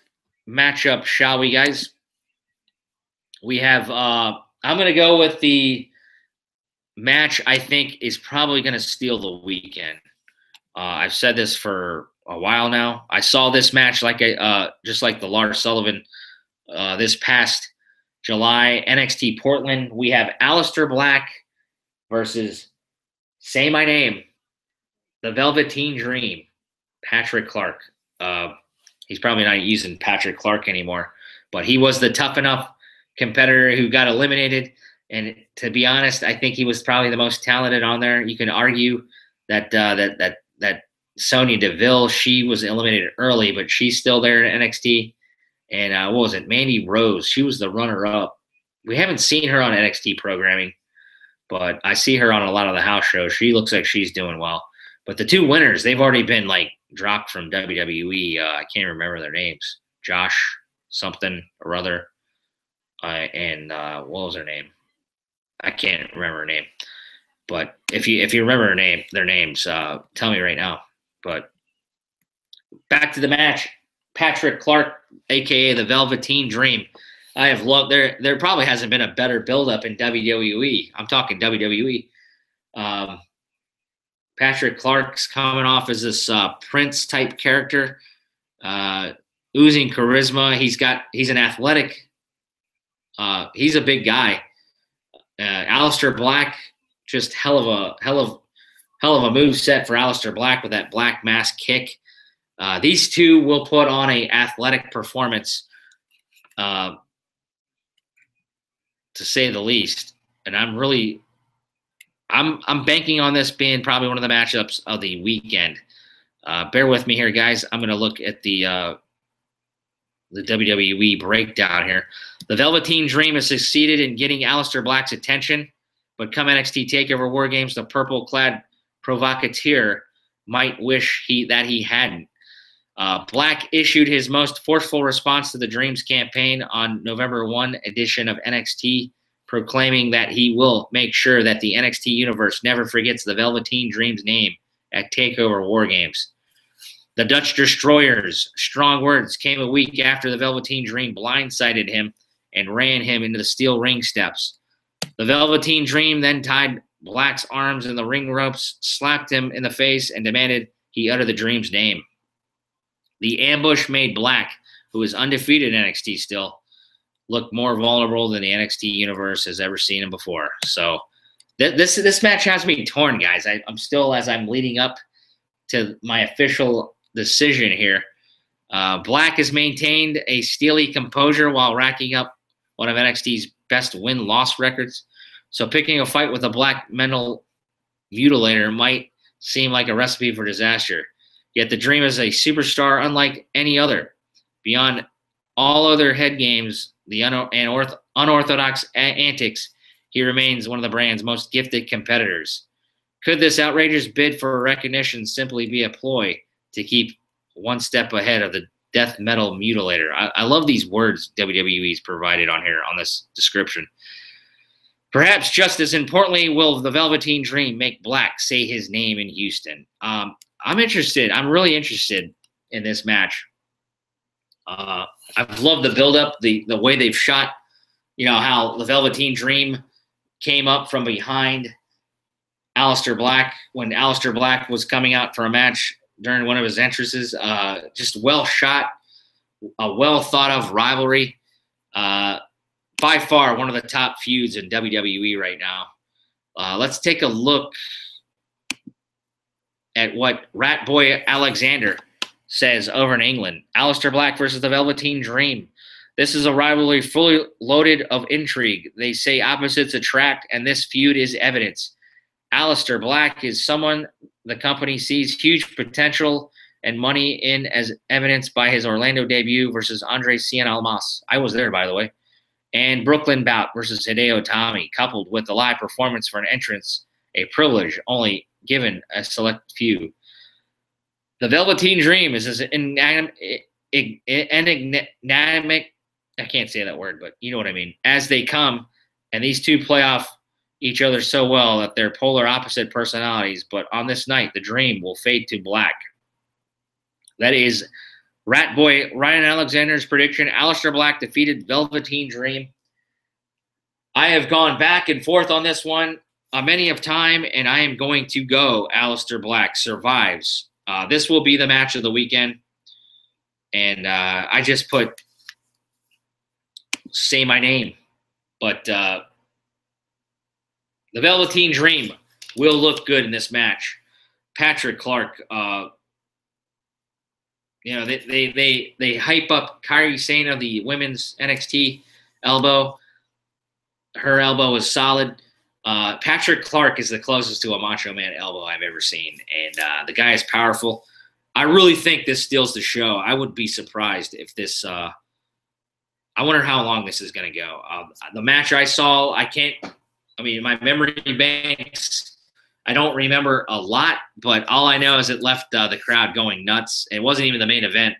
[SPEAKER 1] matchup, shall we, guys? We have I'm going to go with the match I think is probably going to steal the weekend. I've said this for a while now. I saw this match just like the Lars Sullivan this past July, NXT Portland. We have Aleister Black versus, say my name, the Velveteen Dream, Patrick Clark. He's probably not using Patrick Clark anymore, but he was the tough enough competitor who got eliminated. And to be honest, I think he was probably the most talented on there. You can argue that that Sonya Deville, she was eliminated early, but she's still there in NXT. And what was it? Mandy Rose, she was the runner-up. We haven't seen her on NXT programming, but I see her on a lot of the house shows. She looks like she's doing well. But the two winners, they've already been like dropped from WWE. I can't remember their names. Josh something or other, and what was her name? I can't remember her name. But if you remember their names, tell me right now. But back to the match. Patrick Clark, aka the Velveteen Dream. I have loved there probably hasn't been a better build-up in WWE. I'm talking WWE. Patrick Clark's coming off as this Prince type character, oozing charisma. He's an athletic. He's a big guy. Aleister Black, just hell of a move set for Aleister Black with that Black Mass kick. These two will put on a athletic performance, to say the least. And I'm banking on this being probably one of the matchups of the weekend. Bear with me here, guys. I'm going to look at the WWE breakdown here. The Velveteen Dream has succeeded in getting Aleister Black's attention, but come NXT TakeOver War Games, the purple-clad provocateur might wish that he hadn't. Black issued his most forceful response to the Dream's campaign on November 1 edition of NXT, proclaiming that he will make sure that the NXT universe never forgets the Velveteen Dream's name at TakeOver War Games. The Dutch Destroyer's strong words came a week after the Velveteen Dream blindsided him and ran him into the steel ring steps. The Velveteen Dream then tied Black's arms in the ring ropes, slapped him in the face, and demanded he utter the Dream's name. The ambush made Black, who is undefeated in NXT still, look more vulnerable than the NXT universe has ever seen him before. So this match has me torn, guys. I'm still, as I'm leading up to my official decision here. Black has maintained a steely composure while racking up one of NXT's best win-loss records. So picking a fight with a Black mental mutilator might seem like a recipe for disaster. Yet the Dream is a superstar unlike any other. Beyond all other head games, the unorthodox antics, he remains one of the brand's most gifted competitors. Could this outrageous bid for recognition simply be a ploy to keep one step ahead of the death metal mutilator? I love these words WWE's provided on here on this description. Perhaps just as importantly, will the Velveteen Dream make Black say his name in Houston? I'm interested. I'm really interested in this match. I've loved the build-up, the way they've shot, how the Velveteen Dream came up from behind Aleister Black when Aleister Black was coming out for a match during one of his entrances. Just well shot, a well thought of rivalry. By far one of the top feuds in WWE right now. Let's take a look at what Rat Boy Alexander says over in England. Aleister Black versus the Velveteen Dream. This is a rivalry fully loaded of intrigue. They say opposites attract, and this feud is evidence. Aleister Black is someone the company sees huge potential and money in, as evidenced by his Orlando debut versus Andre Cien Almas. I was there, by the way. And Brooklyn bout versus Hideo Itami, coupled with the live performance for an entrance, a privilege only given a select few. The Velveteen Dream is as enigmatic, I can't say that word, but you know what I mean, as they come, and these two play off each other so well that they're polar opposite personalities, but on this night, the Dream will fade to black. That is Rat Boy Ryan Alexander's prediction. Aleister Black defeated Velveteen Dream. I have gone back and forth on this one many of time, and I am going to go Aleister Black survives. This will be the match of the weekend, and I just put say my name, but the Velveteen Dream will look good in this match. Patrick Clark, they hype up Kairi Sane, the women's NXT elbow. Her elbow is solid. Patrick Clark is the closest to a Macho Man elbow I've ever seen, and the guy is powerful. I really think this steals the show. I would be surprised if this. I wonder how long this is going to go. The match I saw, my memory banks. I don't remember a lot, but all I know is it left the crowd going nuts. It wasn't even the main event.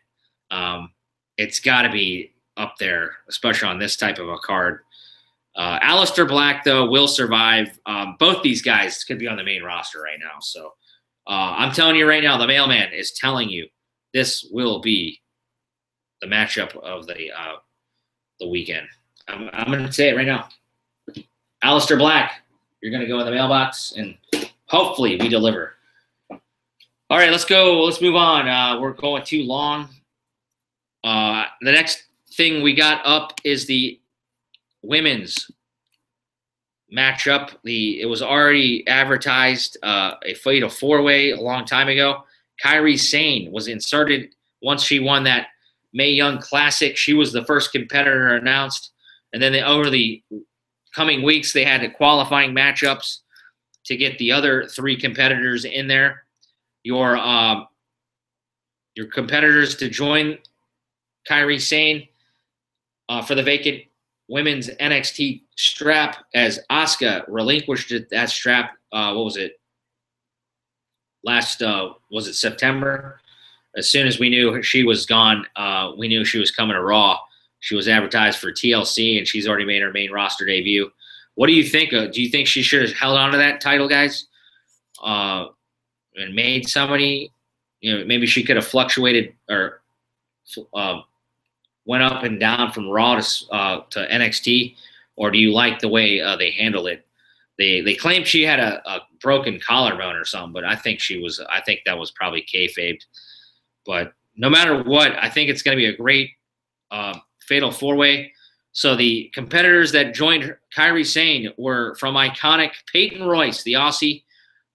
[SPEAKER 1] It's got to be up there, especially on this type of a card. Aleister Black, though, will survive. Both these guys could be on the main roster right now. So I'm telling you right now, the mailman is telling you this will be the matchup of the weekend. I'm going to say it right now. Aleister Black, you're going to go in the mailbox, and hopefully we deliver. All right, let's go. Let's move on. We're going too long. The next thing we got up is the women's matchup. It was already advertised a fatal four-way a long time ago. Kairi Sane was inserted once she won that Mae Young Classic. She was the first competitor announced, and then over the coming weeks they had the qualifying matchups to get the other three competitors in there. Your competitors to join Kairi Sane for the vacant women's NXT strap, as Asuka relinquished that strap. What was it? Was it September? As soon as we knew she was gone, we knew she was coming to Raw. She was advertised for TLC, and she's already made her main roster debut. What do you think? Do you think she should have held on to that title, guys, and made somebody? Maybe she could have fluctuated or went up and down from Raw to NXT, or do you like the way they handled it? They claimed she had a broken collarbone or something, but I think that was probably kayfabed. But no matter what, I think it's going to be a great fatal four-way. So the competitors that joined Kairi Sane were from Iconic Peyton Royce, the Aussie,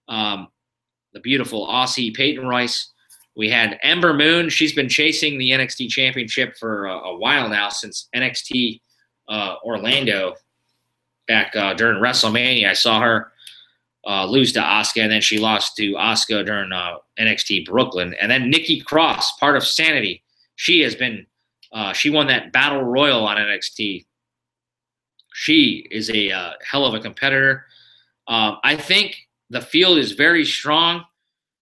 [SPEAKER 1] the beautiful Aussie Peyton Royce. We had Ember Moon. She's been chasing the NXT Championship for a while now, since NXT Orlando back during WrestleMania. I saw her lose to Asuka, and then she lost to Asuka during NXT Brooklyn. And then Nikki Cross, part of Sanity. She has been she won that Battle Royal on NXT. She is a hell of a competitor. I think the field is very strong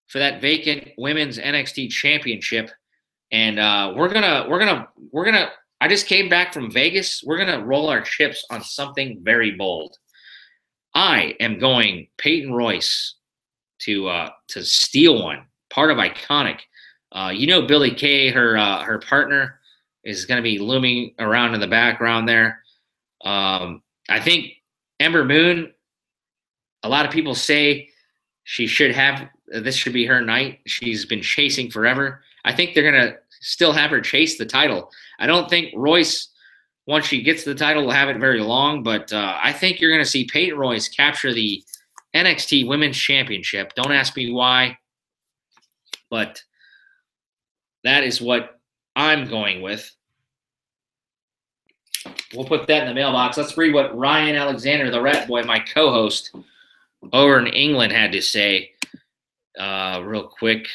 [SPEAKER 1] for that vacant women's NXT championship. And we're gonna I just came back from Vegas. We're gonna roll our chips on something very bold. I am going Peyton Royce to steal one, part of Iconic. Billy Kay, her partner, is going to be looming around in the background there. I think Ember Moon, a lot of people say this should be her night. She's been chasing forever. I think they're going to still have her chase the title. I don't think Royce, once she gets the title, will have it very long, but I think you're going to see Peyton Royce capture the NXT Women's Championship. Don't ask me why, but that is what I'm going with. We'll put that in the mailbox. Let's read what Ryan Alexander, the Rat Boy, my co-host over in England, had to say real quick.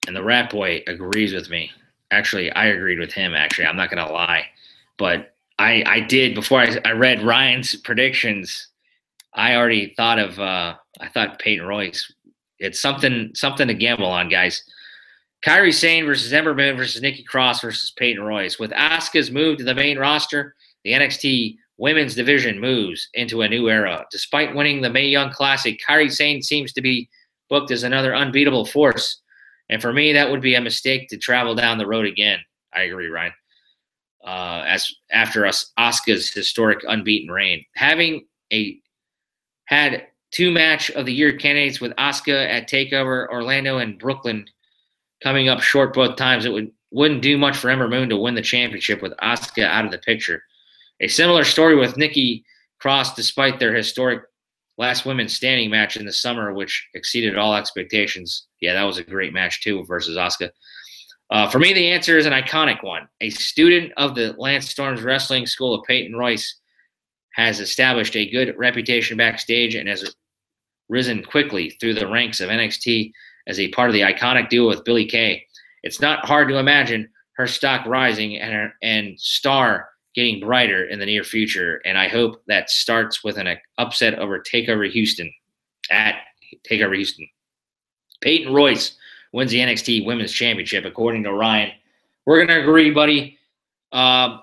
[SPEAKER 1] And the Rat Boy agrees with me. Actually, I agreed with him, actually. I'm not going to lie. But I did, before I read Ryan's predictions, I already thought of I thought Peyton Royce. It's something to gamble on, guys. Kairi Sane versus Ember Moon versus Nikki Cross versus Peyton Royce. With Asuka's move to the main roster, the NXT women's division moves into a new era. Despite winning the Mae Young Classic, Kairi Sane seems to be booked as another unbeatable force. And for me, that would be a mistake to travel down the road again. I agree, Ryan. As after Asuka's historic unbeaten reign, having had 2 match of the year candidates with Asuka at TakeOver Orlando and Brooklyn coming up short both times, it wouldn't do much for Ember Moon to win the championship with Asuka out of the picture. A similar story with Nikki Cross, despite their historic last women's standing match in the summer, which exceeded all expectations. Yeah, that was a great match too versus Asuka. For me, the answer is an Iconic one. A student of the Lance Storm's wrestling school of Peyton Royce has established a good reputation backstage and has risen quickly through the ranks of NXT as a part of the Iconic duo with Billy Kay. it's not hard to imagine her stock rising and star getting brighter in the near future. And I hope that starts with an upset over Takeover Houston at Takeover Houston. Peyton Royce wins the NXT Women's Championship, according to Ryan. We're gonna agree, buddy. I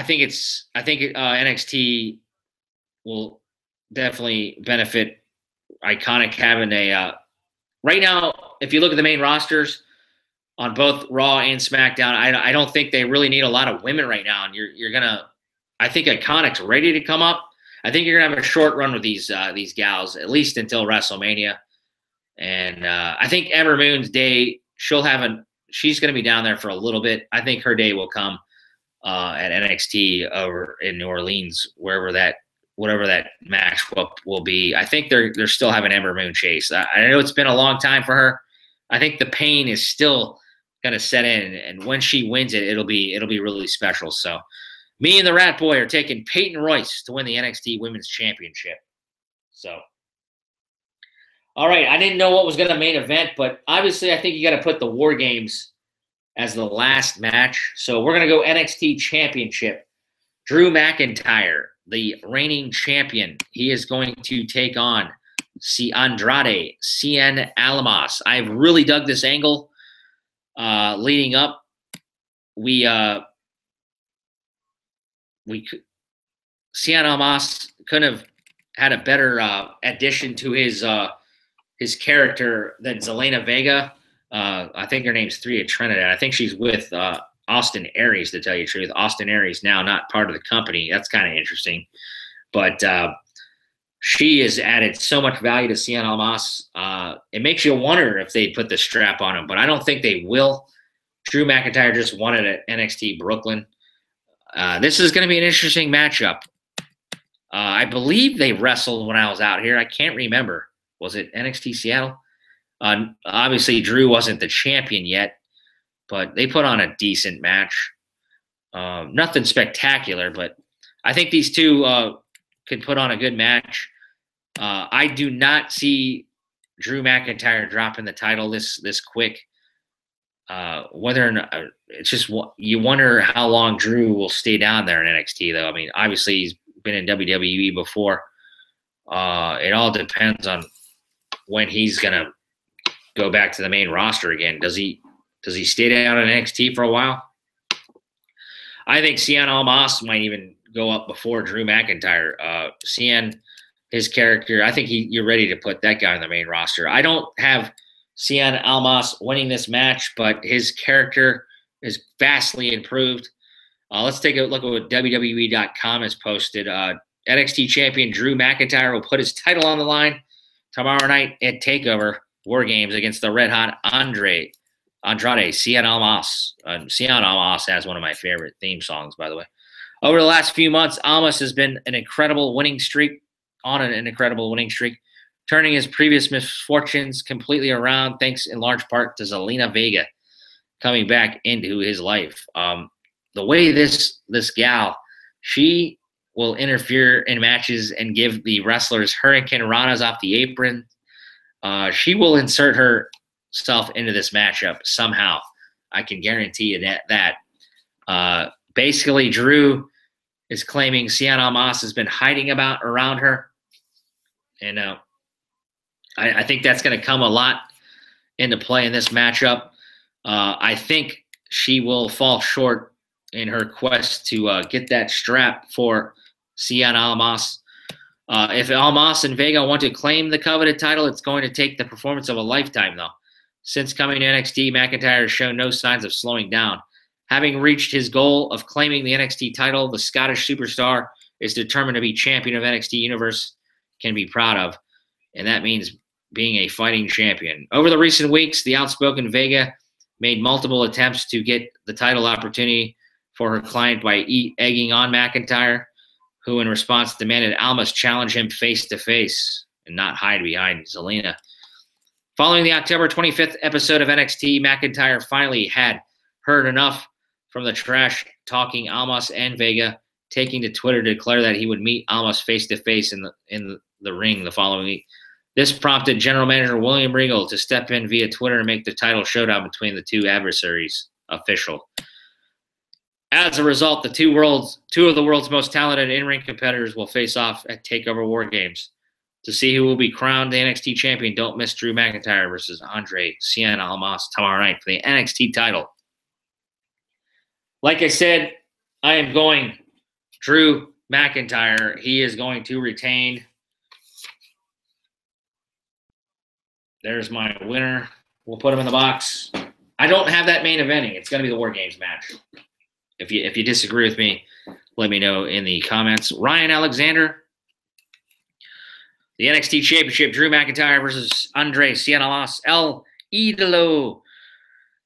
[SPEAKER 1] think NXT will definitely benefit Iconic having a right now. If you look at the main rosters on both Raw and SmackDown, I don't think they really need a lot of women right now. And you're gonna, I think Iconic's ready to come up. I think you're gonna have a short run with these gals at least until WrestleMania. And I think Ember Moon's day, she's gonna be down there for a little bit. I think her day will come at NXT over in New Orleans, whatever that match will be. I think they're still having Ember Moon chase. I know it's been a long time for her. I think the pain is still gonna set in, and when she wins it, it'll be really special. So, me and the Rat Boy are taking Peyton Royce to win the NXT Women's Championship. So, all right, I didn't know what was gonna main event, but obviously, I think you got to put the War Games as the last match. So we're gonna go NXT Championship. Drew McIntyre, the reigning champion, he is going to take on Andrade Cien Almas. I've really dug this angle leading up. Cien Almas couldn't have had a better addition to his character than Zelina Vega. I think her name's Thea Trinidad. I think she's with Austin Aries, to tell you the truth. Austin Aries now not part of the company. That's kind of interesting. But she has added so much value to Cien Almas. It makes you wonder if they put the strap on him, but I don't think they will. Drew McIntyre just won it at NXT Brooklyn. This is going to be an interesting matchup. I believe they wrestled when I was out here. I can't remember. Was it NXT Seattle? Obviously, Drew wasn't the champion yet, but they put on a decent match. Nothing spectacular, but I think these two could put on a good match. I do not see Drew McIntyre dropping the title this quick. Whether or not, it's just you wonder how long Drew will stay down there in NXT, though. I mean, obviously he's been in WWE before. It all depends on when he's gonna go back to the main roster again. Does he stay down in NXT for a while? I think Cien Almas might even go up before Drew McIntyre. Cien, his character, I think you're ready to put that guy on the main roster. I don't have Cien Almas winning this match, but his character is vastly improved. Let's take a look at what WWE.com has posted. NXT champion Drew McIntyre will put his title on the line tomorrow night at TakeOver War Games against the Red Hot Andrade Cien Almas. Cien Almas has one of my favorite theme songs, by the way. Over the last few months, Almas has been an incredible winning streak, turning his previous misfortunes completely around, thanks in large part to Zelina Vega coming back into his life. The way this gal, she will interfere in matches and give the wrestlers Hurricane Ranas off the apron. She will insert herself into this matchup somehow. I can guarantee you that. Basically, Drew is claiming Cien Almas has been hiding around her. And I think that's going to come a lot into play in this matchup. I think she will fall short in her quest to get that strap for Cien Almas. If Almas and Vega want to claim the coveted title, it's going to take the performance of a lifetime, though. Since coming to NXT, McIntyre has shown no signs of slowing down. Having reached his goal of claiming the NXT title, the Scottish superstar is determined to be champion of NXT Universe, can be proud of, and that means being a fighting champion. Over the recent weeks, the outspoken Vega made multiple attempts to get the title opportunity for her client by egging on McIntyre, who in response demanded Almas challenge him face-to-face and not hide behind Zelina. Following the October 25th episode of NXT, McIntyre finally had heard enough from the trash-talking Almas and Vega, taking to Twitter to declare that he would meet Almas face-to-face in the ring the following week. This prompted General Manager William Regal to step in via Twitter and make the title showdown between the two adversaries official. As a result, two of the world's most talented in-ring competitors will face off at TakeOver War Games. To see who will be crowned the NXT champion, don't miss Drew McIntyre versus Andre Cien Almas tomorrow night for the NXT title. Like I said, I am going Drew McIntyre. He is going to retain. There's my winner. We'll put him in the box. I don't have that main eventing. It's going to be the War Games match. If you disagree with me, let me know in the comments. Ryan Alexander, the NXT Championship, Drew McIntyre versus Andre Cien Almas El Idolo.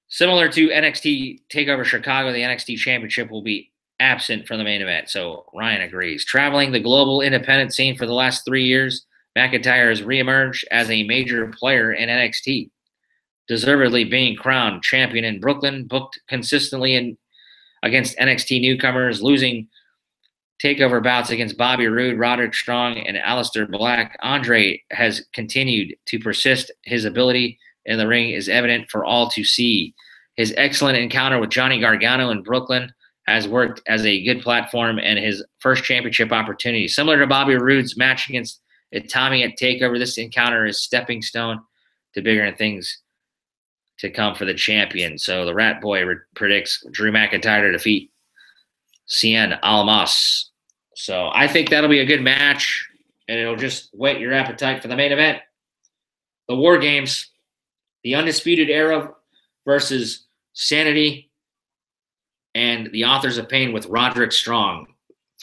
[SPEAKER 1] Similar to NXT TakeOver Chicago, the NXT Championship will be absent from the main event. So Ryan agrees. Traveling the global independent scene for the last 3 years, McIntyre has reemerged as a major player in NXT, deservedly being crowned champion in Brooklyn, booked consistently against NXT newcomers, losing TakeOver bouts against Bobby Roode, Roderick Strong, and Aleister Black. Andre has continued to persist. His ability in the ring is evident for all to see. His excellent encounter with Johnny Gargano in Brooklyn has worked as a good platform and his first championship opportunity. Similar to Bobby Roode's match against Itami at TakeOver, this encounter is stepping stone to bigger things to come for the champion. So the Rat Boy predicts Drew McIntyre to defeat Cien Almas. So I think that'll be a good match, and it'll just whet your appetite for the main event. The War Games, the Undisputed Era versus Sanity, and the Authors of Pain with Roderick Strong.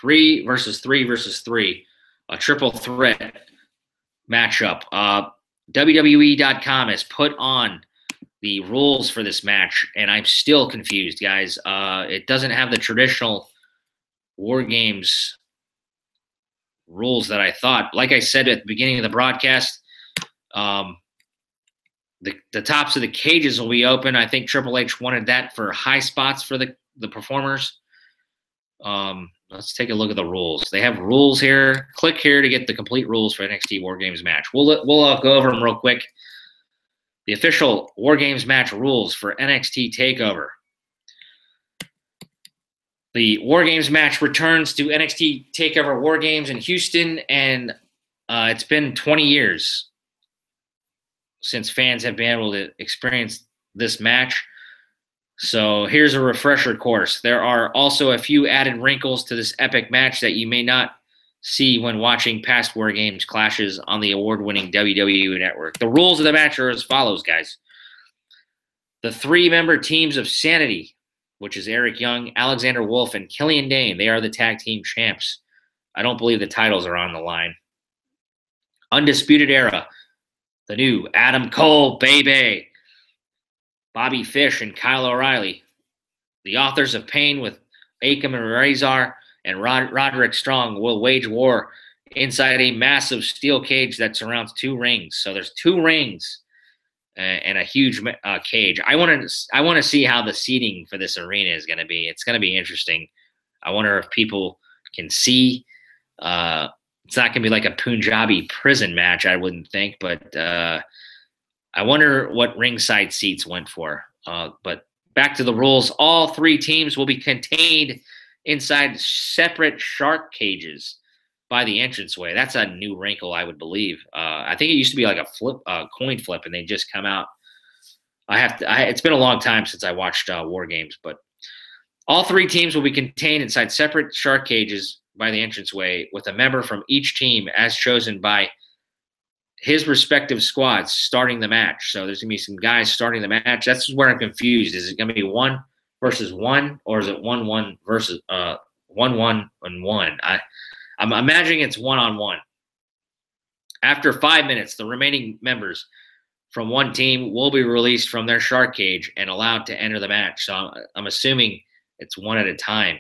[SPEAKER 1] 3 versus 3 versus 3. A triple threat matchup. WWE.com has put on the rules for this match, and I'm still confused, guys. It doesn't have the traditional War Games rules that I thought. Like I said at the beginning of the broadcast, the tops of the cages will be open. I think Triple H wanted that for high spots for the performers. Let's take a look at the rules. They have rules here. Click here to get the complete rules for NXT War Games match. We'll go over them real quick. The official War Games match rules for NXT TakeOver. The War Games match returns to NXT TakeOver War Games in Houston, and it's been 20 years since fans have been able to experience this match. So here's a refresher course. There are also a few added wrinkles to this epic match that you may not see when watching past War Games clashes on the award-winning WWE Network. The rules of the match are as follows, guys. The 3-member teams of Sanity, which is Eric Young, Alexander Wolf, and Killian Dane, they are the tag team champs. I don't believe the titles are on the line. Undisputed Era, the new Adam Cole, baby, Bobby Fish, and Kyle O'Reilly. The Authors of Pain with Akam and Razor and Roderick Strong will wage war inside a massive steel cage that surrounds 2 rings. So there's 2 rings and a huge cage. I want to see how the seating for this arena is going to be. It's going to be interesting. I wonder if people can see. It's not going to be like a Punjabi prison match, I wouldn't think, but I wonder what ringside seats went for. But back to the rules. All 3 teams will be contained inside separate shark cages by the entranceway. That's a new wrinkle, I would believe. I think it used to be like a coin flip, and they just come out. It's been a long time since I watched War Games, but all 3 teams will be contained inside separate shark cages by the entranceway, with a member from each team as chosen by his respective squads starting the match. So there's going to be some guys starting the match. That's where I'm confused. Is it going to be 1 versus 1, or is it 1-1 versus 1-1 and 1? I'm imagining it's 1-on-1. After 5 minutes, the remaining members from one team will be released from their shark cage and allowed to enter the match. So I'm assuming it's 1 at a time.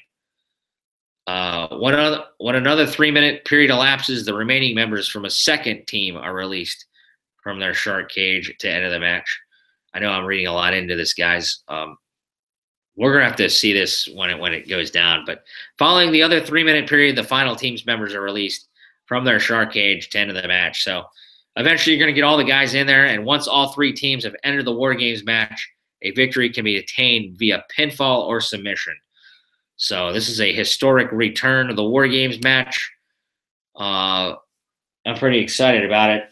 [SPEAKER 1] When another 3-minute period elapses, the remaining members from a second team are released from their shark cage to enter the match. I know I'm reading a lot into this, guys. We're going to have to see this when it goes down. But following the other 3-minute period, the final team's members are released from their shark cage to enter the match. So Eventually, you're going to get all the guys in there, and once all three teams have entered the War Games match, a victory can be attained via pinfall or submission. So this is a historic return to the War Games match. I'm pretty excited about it.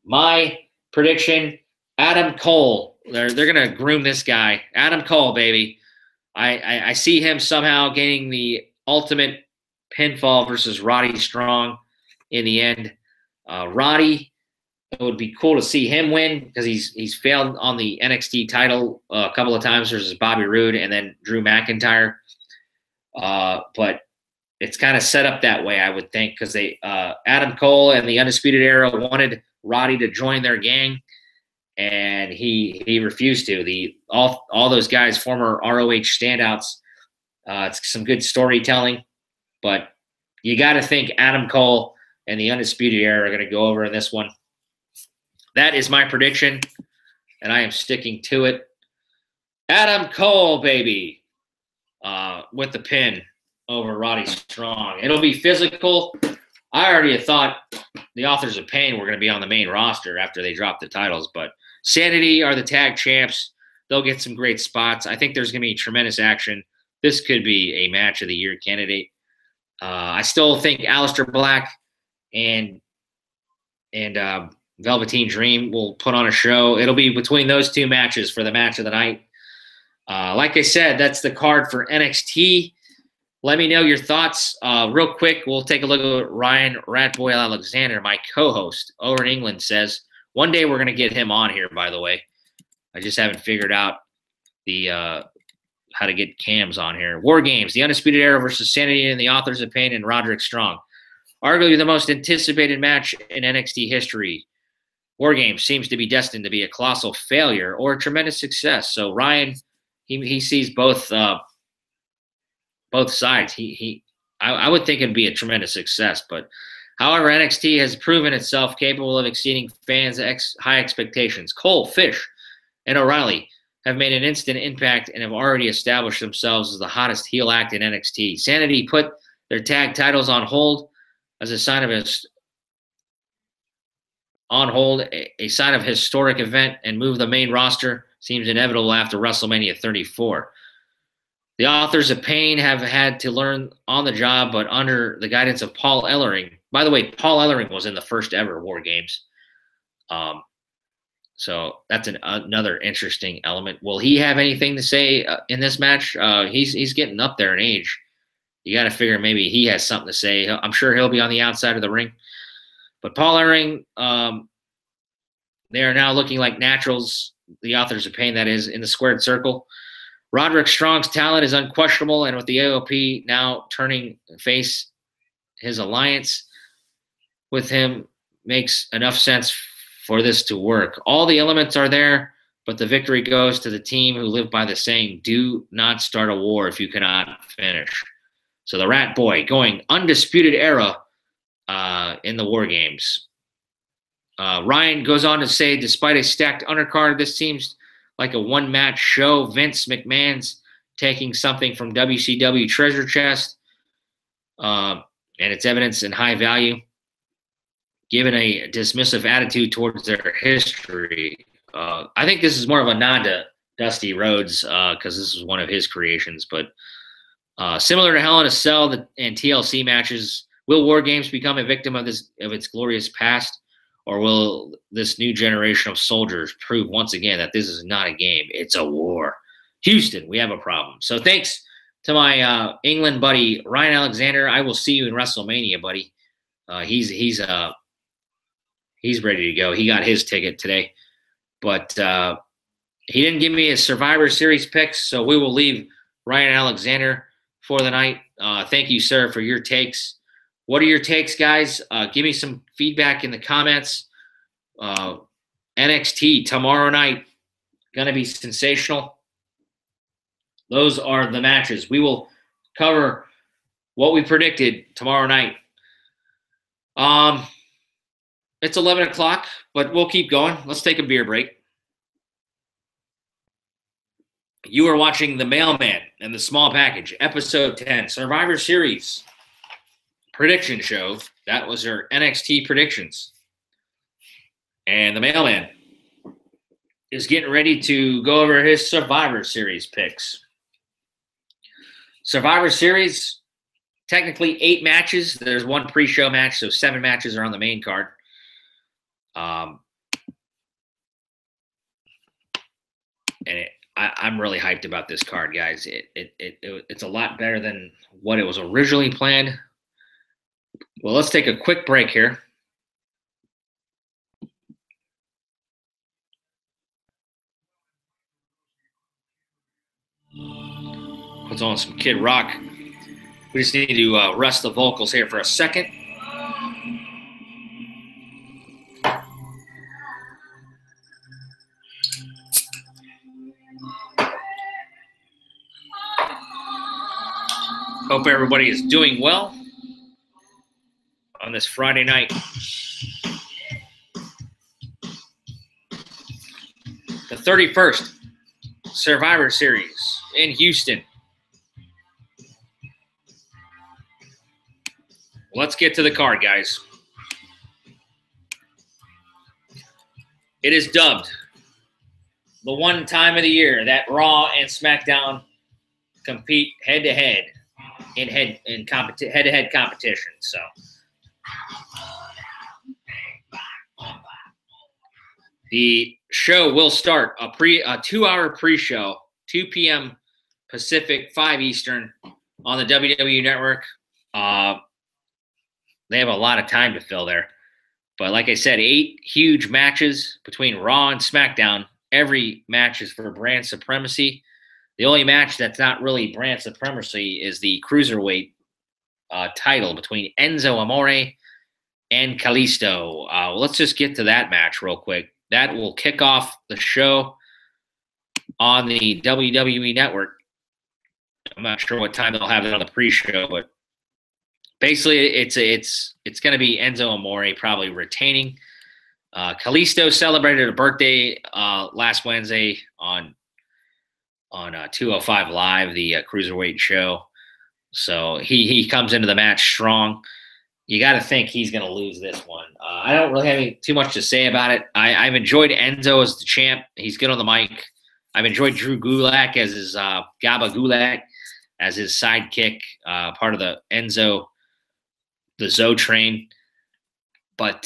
[SPEAKER 1] My prediction, Adam Cole. They're going to groom this guy. Adam Cole, baby. I see him somehow getting the ultimate pinfall versus Roddy Strong in the end. Roddy, it would be cool to see him win because he's failed on the NXT title a couple of times versus Bobby Roode and then Drew McIntyre. But it's kind of set up that way, I would think, because they Adam Cole and the Undisputed Era wanted Roddy to join their gang, and he refused to. All those guys, former ROH standouts. It's some good storytelling, but you got to think Adam Cole and the Undisputed Era are going to go over in this one. That is my prediction, and I am sticking to it. Adam Cole, baby, with the pin over Roddy Strong. It'll be physical. I already thought the Authors of Pain were going to be on the main roster after they dropped the titles, but Sanity are the tag champs. They'll get some great spots. I think there's going to be tremendous action. This could be a match of the year candidate. I still think Aleister Black and Velveteen Dream will put on a show. It'll be between those two matches for the match of the night. Like I said, that's the card for NXT. Let me know your thoughts. Real quick, we'll take a look at what Ryan Ratboy Alexander, my co-host over in England, says. One day we're going to get him on here, by the way. I just haven't figured out the how to get Cams on here. War Games, the Undisputed Era versus Sanity and the Authors of Pain and Roderick Strong. Arguably the most anticipated match in NXT history. War Games seems to be destined to be a colossal failure or a tremendous success. So Ryan, he sees both sides. I would think it'd be a tremendous success, but however, NXT has proven itself capable of exceeding fans' high expectations. Cole, Fish, and O'Reilly have made an instant impact and have already established themselves as the hottest heel act in NXT. Sanity put their tag titles on hold as a sign of a sign of historic event, and move the main roster seems inevitable after WrestleMania 34. The Authors of Pain have had to learn on the job, but under the guidance of Paul Ellering. By the way, Paul Ellering was in the first ever War Games. So that's another interesting element. Will he have anything to say in this match? He's getting up there in age. You got to figure maybe he has something to say. I'm sure he'll be on the outside of the ring. But Paul Ellering, they are now looking like naturals, the Authors of Pain, that is, in the squared circle. Roderick Strong's talent is unquestionable, and with the AOP now turning face, his alliance with him makes enough sense for this to work. All the elements are there, but the victory goes to the team who live by the saying, do not start a war if you cannot finish. So the Rat Boy going Undisputed Era in the War Games. Ryan goes on to say, despite a stacked undercard, this seems like a one-match show. Vince McMahon's taking something from WCW Treasure Chest, and its evidence in high value, given a dismissive attitude towards their history. I think this is more of a nod to Dusty Rhodes because this is one of his creations. But similar to Hell in a Cell and TLC matches, will War Games become a victim of its glorious past? Or will this new generation of soldiers prove once again that this is not a game, it's a war? Houston, we have a problem. So thanks to my England buddy, Ryan Alexander. I will see you in WrestleMania, buddy. He's ready to go. He got his ticket today. But he didn't give me a Survivor Series picks, so we will leave Ryan Alexander for the night. Thank you, sir, for your takes. What are your takes, guys? Give me some feedback in the comments. NXT tomorrow night, going to be sensational. Those are the matches. We will cover what we predicted tomorrow night. It's 11 o'clock, but we'll keep going. Let's take a beer break. You are watching The Mailman and the Small Package, Episode 10, Survivor Series prediction show. That was our NXT predictions. And the mailman is getting ready to go over his Survivor Series picks. Survivor Series, technically 8 matches. There's one pre-show match, so 7 matches are on the main card. And I'm really hyped about this card, guys. It's a lot better than what it was originally planned. Well, let's take a quick break here. Put on some Kid Rock. We just need to rest the vocals here for a second. Hope everybody is doing well on this Friday night. The 31st Survivor Series in Houston. Let's get to the card, guys. It is dubbed the one time of the year that Raw and SmackDown compete head-to-head in head-to-head competition. So the show will start a 2-hour pre-show, 2 p.m. Pacific, 5 Eastern on the WWE Network. They have a lot of time to fill there. But like I said, 8 huge matches between Raw and SmackDown. Every match is for brand supremacy. The only match that's not really brand supremacy is the Cruiserweight title between Enzo Amore and Kalisto. Let's just get to that match real quick. That will kick off the show on the WWE Network. I'm not sure what time they'll have it on the pre-show, but basically it's going to be Enzo Amore probably retaining. Kalisto celebrated a birthday last Wednesday on 205 Live, the Cruiserweight show. So he comes into the match strong. You got to think he's going to lose this one. I don't really have too much to say about it. I've enjoyed Enzo as the champ. He's good on the mic. I've enjoyed Drew Gulak as his Gaba Gulak as his sidekick, part of the Enzo, the Zo train. But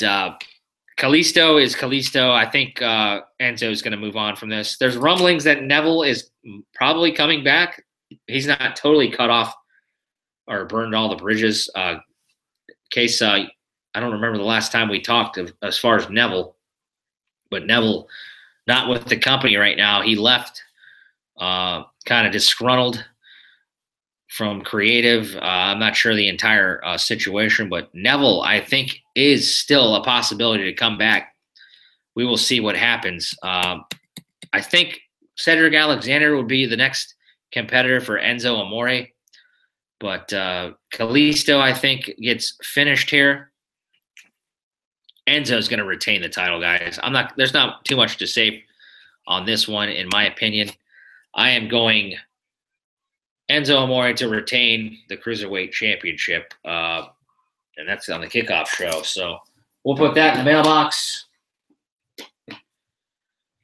[SPEAKER 1] Kalisto is Kalisto. I think Enzo is going to move on from this. There's rumblings that Neville is probably coming back. He's not totally cut off or burned all the bridges. I don't remember the last time we talked as far as Neville, but Neville not with the company right now. He left kind of disgruntled from creative. I'm not sure the entire situation, but Neville, I think, is still a possibility to come back. We will see what happens. I think Cedric Alexander would be the next competitor for Enzo Amore, but Kalisto, I think, gets finished here. Enzo's going to retain the title, guys. There's not too much to say on this one, in my opinion. I am going Enzo Amore to retain the Cruiserweight Championship, and that's on the kickoff show. So we'll put that in the mailbox.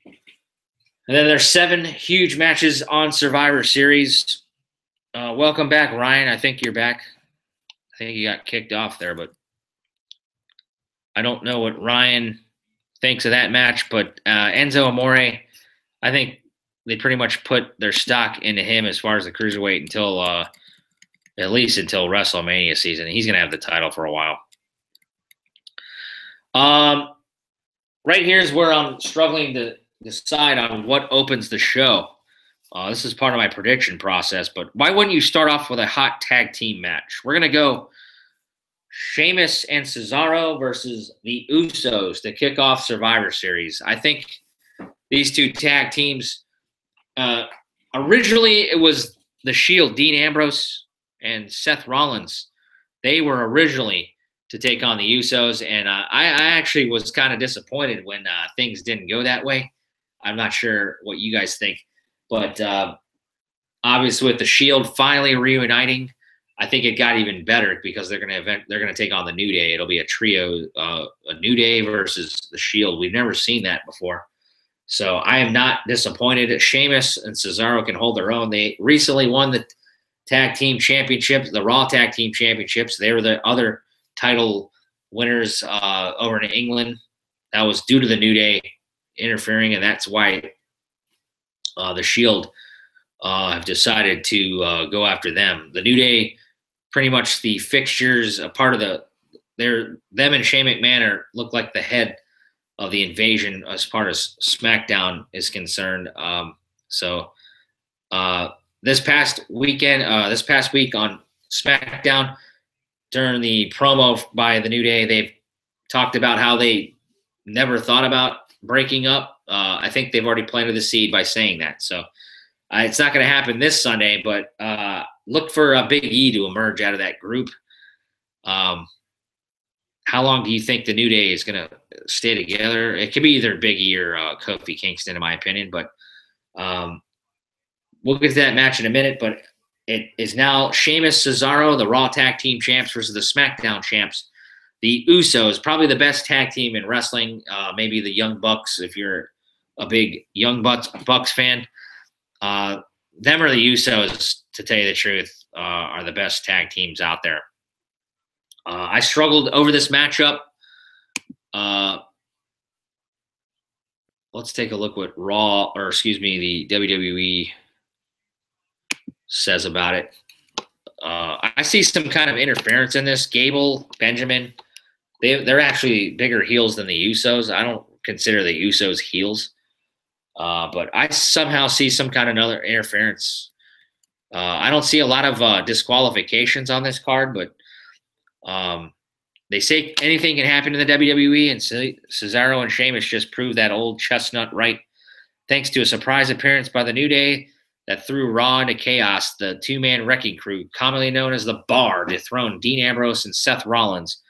[SPEAKER 1] And then there's 7 huge matches on Survivor Series. Welcome back, Ryan. I think you're back. I think you got kicked off there, but I don't know what Ryan thinks of that match. But Enzo Amore, I think they pretty much put their stock into him as far as the Cruiserweight until at least until WrestleMania season. He's going to have the title for a while. Right here is where I'm struggling to decide on what opens the show. This is part of my prediction process, but why wouldn't you start off with a hot tag team match? We're going to go Sheamus and Cesaro versus the Usos to kick off Survivor Series. I think these 2 tag teams, originally it was the Shield, Dean Ambrose and Seth Rollins. They were originally to take on the Usos, and I actually was kind of disappointed when things didn't go that way. I'm not sure what you guys think, but obviously with the Shield finally reuniting I think it got even better because they're gonna take on the New Day. It'll be a trio, a New Day versus the Shield. We've never seen that before. So I am not disappointed. Sheamus and Cesaro can hold their own. They recently won the tag team championships, the Raw tag team championships. They were the other title winners over in England. That was due to the New Day interfering, and that's why the Shield have decided to go after them. The New Day, pretty much the fixtures, a part of them and Shane McMahon look like the head of the invasion as far as SmackDown is concerned. So this past week on SmackDown, during the promo by the New Day, they've talked about how they never thought about breaking up. I think they've already planted the seed by saying that. So it's not going to happen this Sunday, but look for Big E to emerge out of that group. How long do you think the New Day is going to stay together? It could be either Big E or Kofi Kingston, in my opinion. But we'll get to that match in a minute. But it is now Sheamus, Cesaro, the Raw Tag Team Champs versus the SmackDown Champs. The Usos, probably the best tag team in wrestling. Maybe the Young Bucks, if you're a big Young Bucks fan. Them or the Usos, to tell you the truth, are the best tag teams out there. I struggled over this matchup. Let's take a look what the WWE says about it. I see some kind of interference in this. Gable, Benjamin, they're actually bigger heels than the Usos. I don't consider the Usos heels. But I somehow see some kind of another interference. I don't see a lot of disqualifications on this card, but they say anything can happen in the WWE, and Cesaro and Sheamus just proved that old chestnut right, thanks to a surprise appearance by the New Day that threw Raw into chaos. The two-man wrecking crew, commonly known as the Bar, dethroned Dean Ambrose and Seth Rollins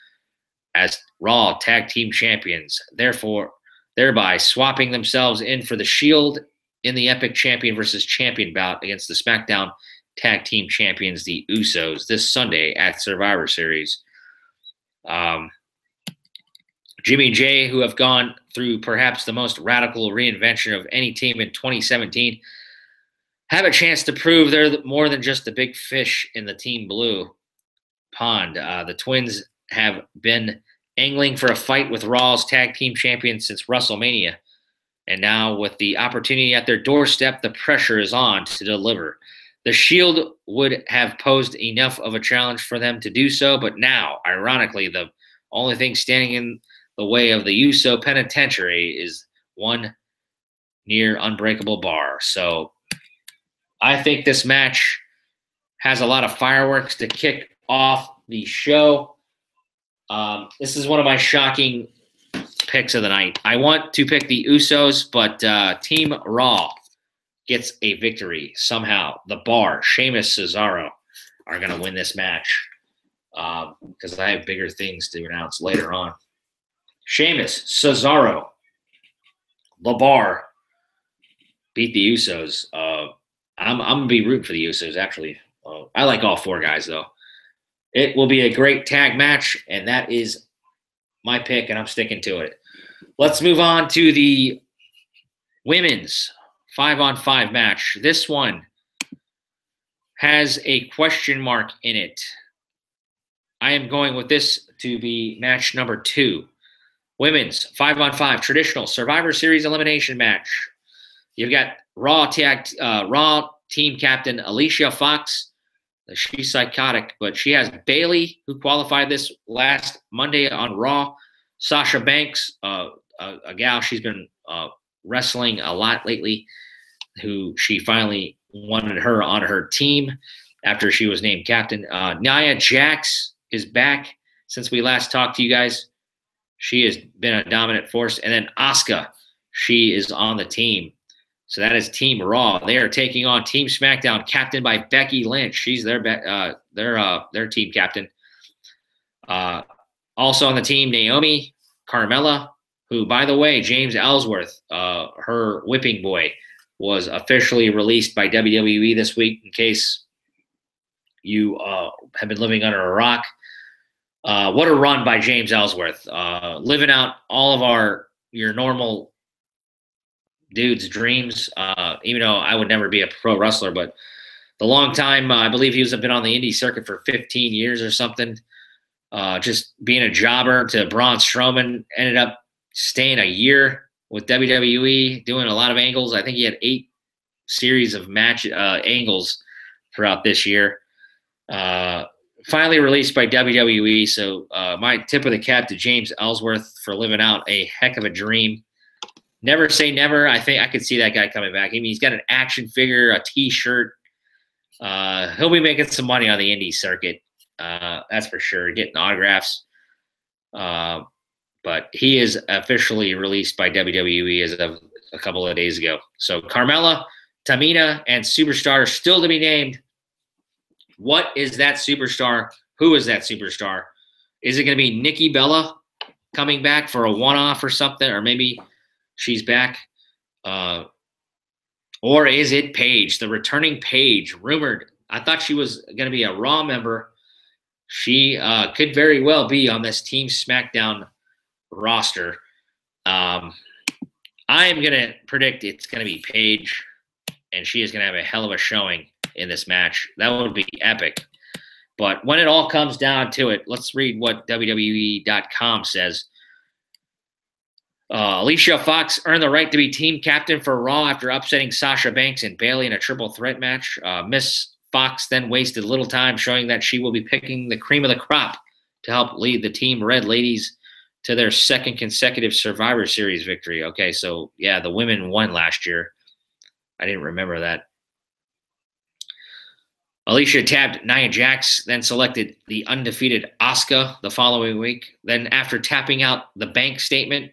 [SPEAKER 1] as Raw Tag Team Champions, thereby swapping themselves in for the Shield in the Epic Champion versus Champion bout against the SmackDown Tag Team Champions, the Usos, this Sunday at Survivor Series. Jimmy and Jay, who have gone through perhaps the most radical reinvention of any team in 2017, have a chance to prove they're more than just a big fish in the Team Blue pond. The Twins have been angling for a fight with Raw's tag team champions since WrestleMania. And now with the opportunity at their doorstep, the pressure is on to deliver. The Shield would have posed enough of a challenge for them to do so, but now, ironically, the only thing standing in the way of the Uso penitentiary is one near unbreakable bar. So I think this match has a lot of fireworks to kick off the show. This is one of my shocking picks of the night. I want to pick the Usos, but Team Raw gets a victory somehow. The Bar, Sheamus, Cesaro are going to win this match because I have bigger things to announce later on. Sheamus, Cesaro, The Bar beat the Usos. I'm going to be rooting for the Usos, actually. I like all four guys, though. It will be a great tag match, and that is my pick, and I'm sticking to it. Let's move on to the women's 5-on-5 match. This one has a question mark in it. I am going with this to be match number 2. Women's 5-on-5 traditional Survivor Series elimination match. You've got Raw team captain Alicia Fox. She's psychotic, but she has Bayley, who qualified this last Monday on Raw. Sasha Banks, a gal she's been wrestling a lot lately, who she finally wanted her on her team after she was named captain. Nia Jax is back since we last talked to you guys. She has been a dominant force. And then Asuka, she is on the team. So that is Team Raw. They are taking on Team SmackDown, captained by Becky Lynch. She's their team captain. Also on the team, Naomi, Carmella, who, by the way, James Ellsworth, her whipping boy, was officially released by WWE this week, in case you have been living under a rock. What a run by James Ellsworth, living out all of your normal dude's dreams. Even though I would never be a pro wrestler, but the long time, I believe he was been on the indie circuit for 15 years or something. Just being a jobber to Braun Strowman, ended up staying a year with WWE, doing a lot of angles. I think he had 8 series of match angles throughout this year. Finally released by WWE. So my tip of the cap to James Ellsworth for living out a heck of a dream. Never say never. I think I could see that guy coming back. I mean, he's got an action figure, a T-shirt. He'll be making some money on the indie circuit. That's for sure. Getting autographs. But he is officially released by WWE as of a couple of days ago. So Carmella, Tamina, and Superstar are still to be named. What is that superstar? Who is that superstar? Is it going to be Nikki Bella coming back for a one-off or something? Or maybe she's back? Or is it Paige, the returning Paige, rumored? I thought she was going to be a Raw member. She could very well be on this Team SmackDown roster. I am going to predict it's going to be Paige, and she is going to have a hell of a showing in this match. That would be epic. But when it all comes down to it, let's read what WWE.com says. Alicia Fox earned the right to be team captain for Raw after upsetting Sasha Banks and Bayley in a triple threat match. Miss Fox then wasted little time showing that she will be picking the cream of the crop to help lead the Team Red Ladies to their second consecutive Survivor Series victory. Okay, so yeah, the women won last year. I didn't remember that. Alicia tapped Nia Jax, then selected the undefeated Asuka the following week. Then after tapping out the Bank statement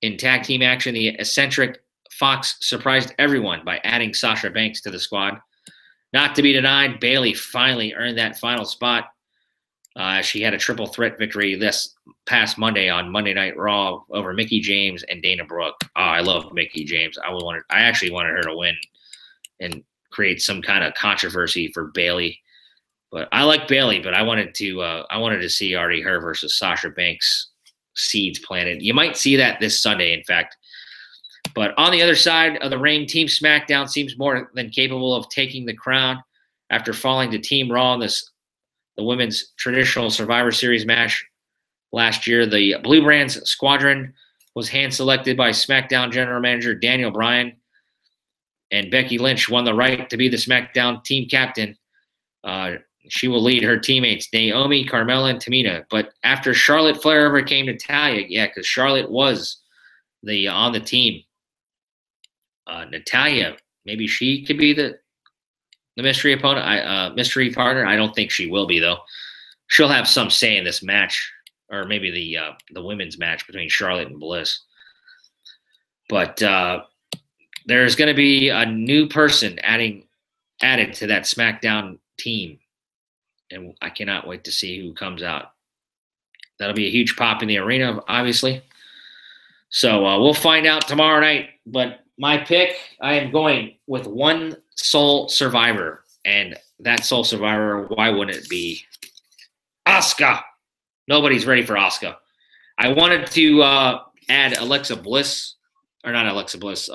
[SPEAKER 1] in tag team action, the eccentric Fox surprised everyone by adding Sasha Banks to the squad. Not to be denied, Bayley finally earned that final spot. She had a triple threat victory this past Monday on Monday Night Raw over Mickie James and Dana Brooke. Oh, I love Mickie James. I actually wanted her to win and create some kind of controversy for Bayley. But I like Bayley, but I wanted to see already her versus Sasha Banks seeds planted. You might see that this Sunday, in fact. But on the other side of the ring, Team SmackDown seems more than capable of taking the crown after falling to Team Raw in the women's traditional Survivor Series match last year. The Blue Brands Squadron was hand-selected by SmackDown General Manager Daniel Bryan, and Becky Lynch won the right to be the SmackDown team captain. She will lead her teammates, Naomi, Carmella, and Tamina. But after Charlotte Flair overcame Natalya, yeah, because Charlotte was on the team. Natalya, maybe she could be the mystery opponent, mystery partner. I don't think she will be, though. She'll have some say in this match, or maybe the women's match between Charlotte and Bliss. But there's going to be a new person added to that SmackDown team, and I cannot wait to see who comes out. That'll be a huge pop in the arena, obviously. So we'll find out tomorrow night. But my pick, I am going with one sole survivor, and that sole survivor, why wouldn't it be Asuka? Nobody's ready for Asuka. I wanted to add Alexa Bliss, or not Alexa Bliss,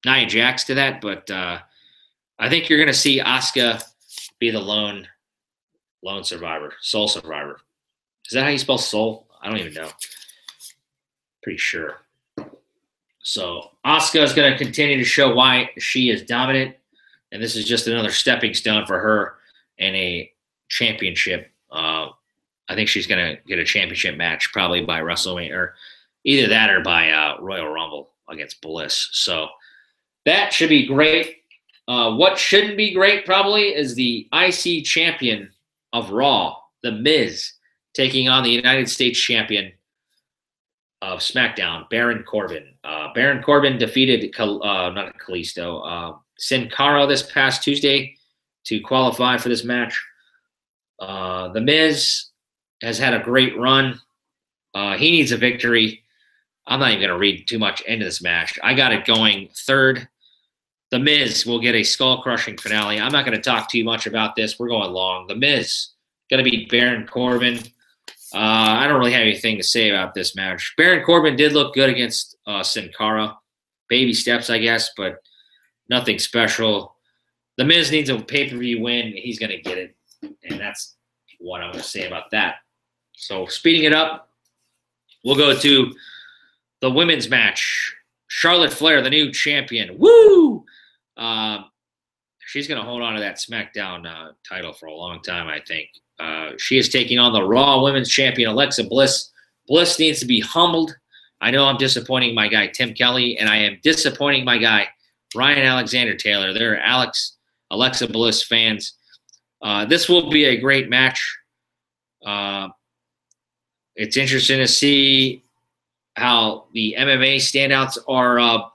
[SPEAKER 1] Nia Jax to that, but I think you're going to see Asuka be the lone survivor, sole survivor. Is that how you spell soul? I don't even know. Pretty sure. So Asuka is going to continue to show why she is dominant, and this is just another stepping stone for her in a championship. I think she's going to get a championship match probably by WrestleMania, or either that or by Royal Rumble against Bliss. So that should be great. What shouldn't be great probably is the IC champion of Raw, The Miz, taking on the United States champion of SmackDown, Baron Corbin. Baron Corbin defeated not Kalisto, Sin Cara this past Tuesday to qualify for this match. The Miz has had a great run. He needs a victory. I'm not even going to read too much into this match. I got it going third The Miz will get a skull-crushing finale. I'm not going to talk too much about this. We're going long. The Miz going to beat Baron Corbin. I don't really have anything to say about this match. Baron Corbin did look good against Sin Cara. Baby steps, I guess, but nothing special. The Miz needs a pay-per-view win. He's going to get it, and that's what I'm going to say about that. So speeding it up, we'll go to the women's match. Charlotte Flair, the new champion. Woo! She's going to hold on to that SmackDown title for a long time, I think. She is taking on the Raw Women's Champion, Alexa Bliss. Bliss needs to be humbled. I know I'm disappointing my guy, Tim Kelly, and I am disappointing my guy, Ryan Alexander Taylor. They're Alexa Bliss fans. This will be a great match. It's interesting to see how the MMA standouts are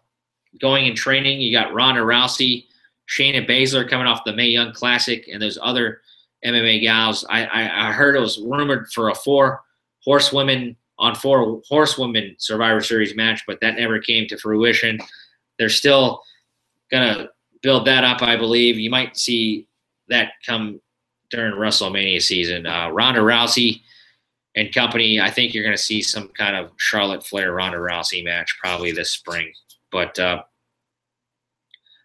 [SPEAKER 1] going in training. You got Ronda Rousey, Shayna Baszler coming off the Mae Young Classic, and those other MMA gals. I heard it was rumored for a four horsewomen Survivor Series match, but that never came to fruition. They're still going to build that up, I believe. You might see that come during WrestleMania season. Ronda Rousey and company, I think you're going to see some kind of Charlotte Flair Ronda Rousey match probably this spring. But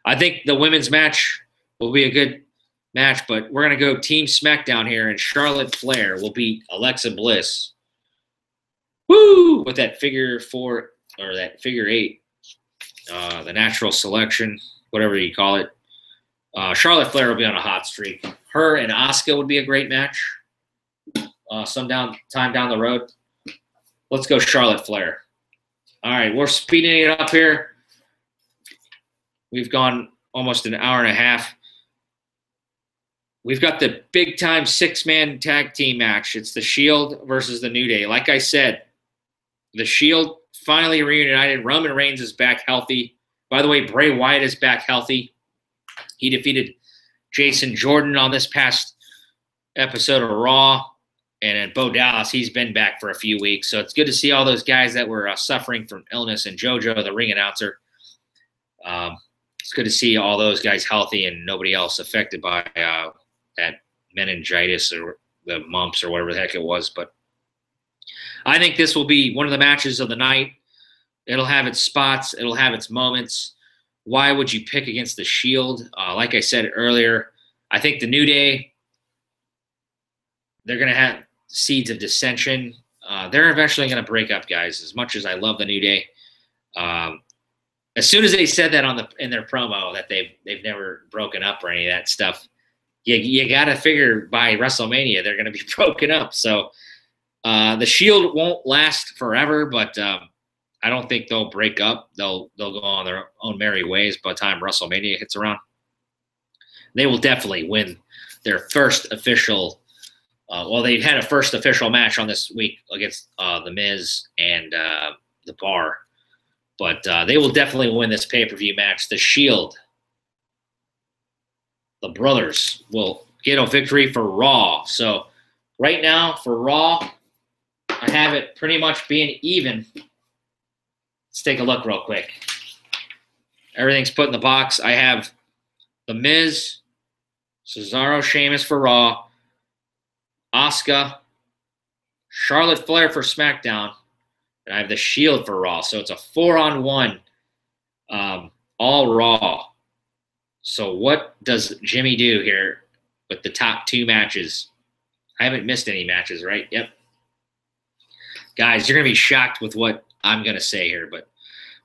[SPEAKER 1] I think the women's match will be a good match, but we're going to go Team SmackDown here, and Charlotte Flair will beat Alexa Bliss. Woo! With that figure 4 or that figure 8, the natural selection, whatever you call it. Charlotte Flair will be on a hot streak. Her and Asuka would be a great match. Time down the road. Let's go Charlotte Flair. All right, we're speeding it up here. We've gone almost an hour and a half. We've got the big-time 6-man tag team match. It's the Shield versus the New Day. Like I said, the Shield finally reunited. Roman Reigns is back healthy. By the way, Bray Wyatt is back healthy. He defeated Jason Jordan on this past episode of Raw. And at Bo Dallas, he's been back for a few weeks. So it's good to see all those guys that were suffering from illness, and JoJo, the ring announcer. It's good to see all those guys healthy and nobody else affected by that meningitis or the mumps or whatever the heck it was. But I think this will be one of the matches of the night. It'll have its spots. It'll have its moments. Why would you pick against the Shield? Like I said earlier, I think the New Day, they're going to have seeds of dissension. They're eventually going to break up, guys, as much as I love the New Day. As soon as they said that in their promo that they've never broken up or any of that stuff, you got to figure by WrestleMania they're going to be broken up. So the Shield won't last forever, but I don't think they'll break up. They'll go on their own merry ways by the time WrestleMania hits around. They will definitely win their first official. They've had a first official match on this week against The Miz and The Bar. But they will definitely win this pay-per-view match. The Shield, the brothers, will get a victory for Raw. So right now for Raw, I have it pretty much being even. Let's take a look real quick. Everything's put in the box. I have The Miz, Cesaro, Sheamus for Raw, Asuka, Charlotte Flair for SmackDown, and I have the Shield for Raw. So it's a 4-on-1, all Raw. So what does Jimmy do here with the top 2 matches? I haven't missed any matches, right? Yep. Guys, you're going to be shocked with what I'm going to say here, but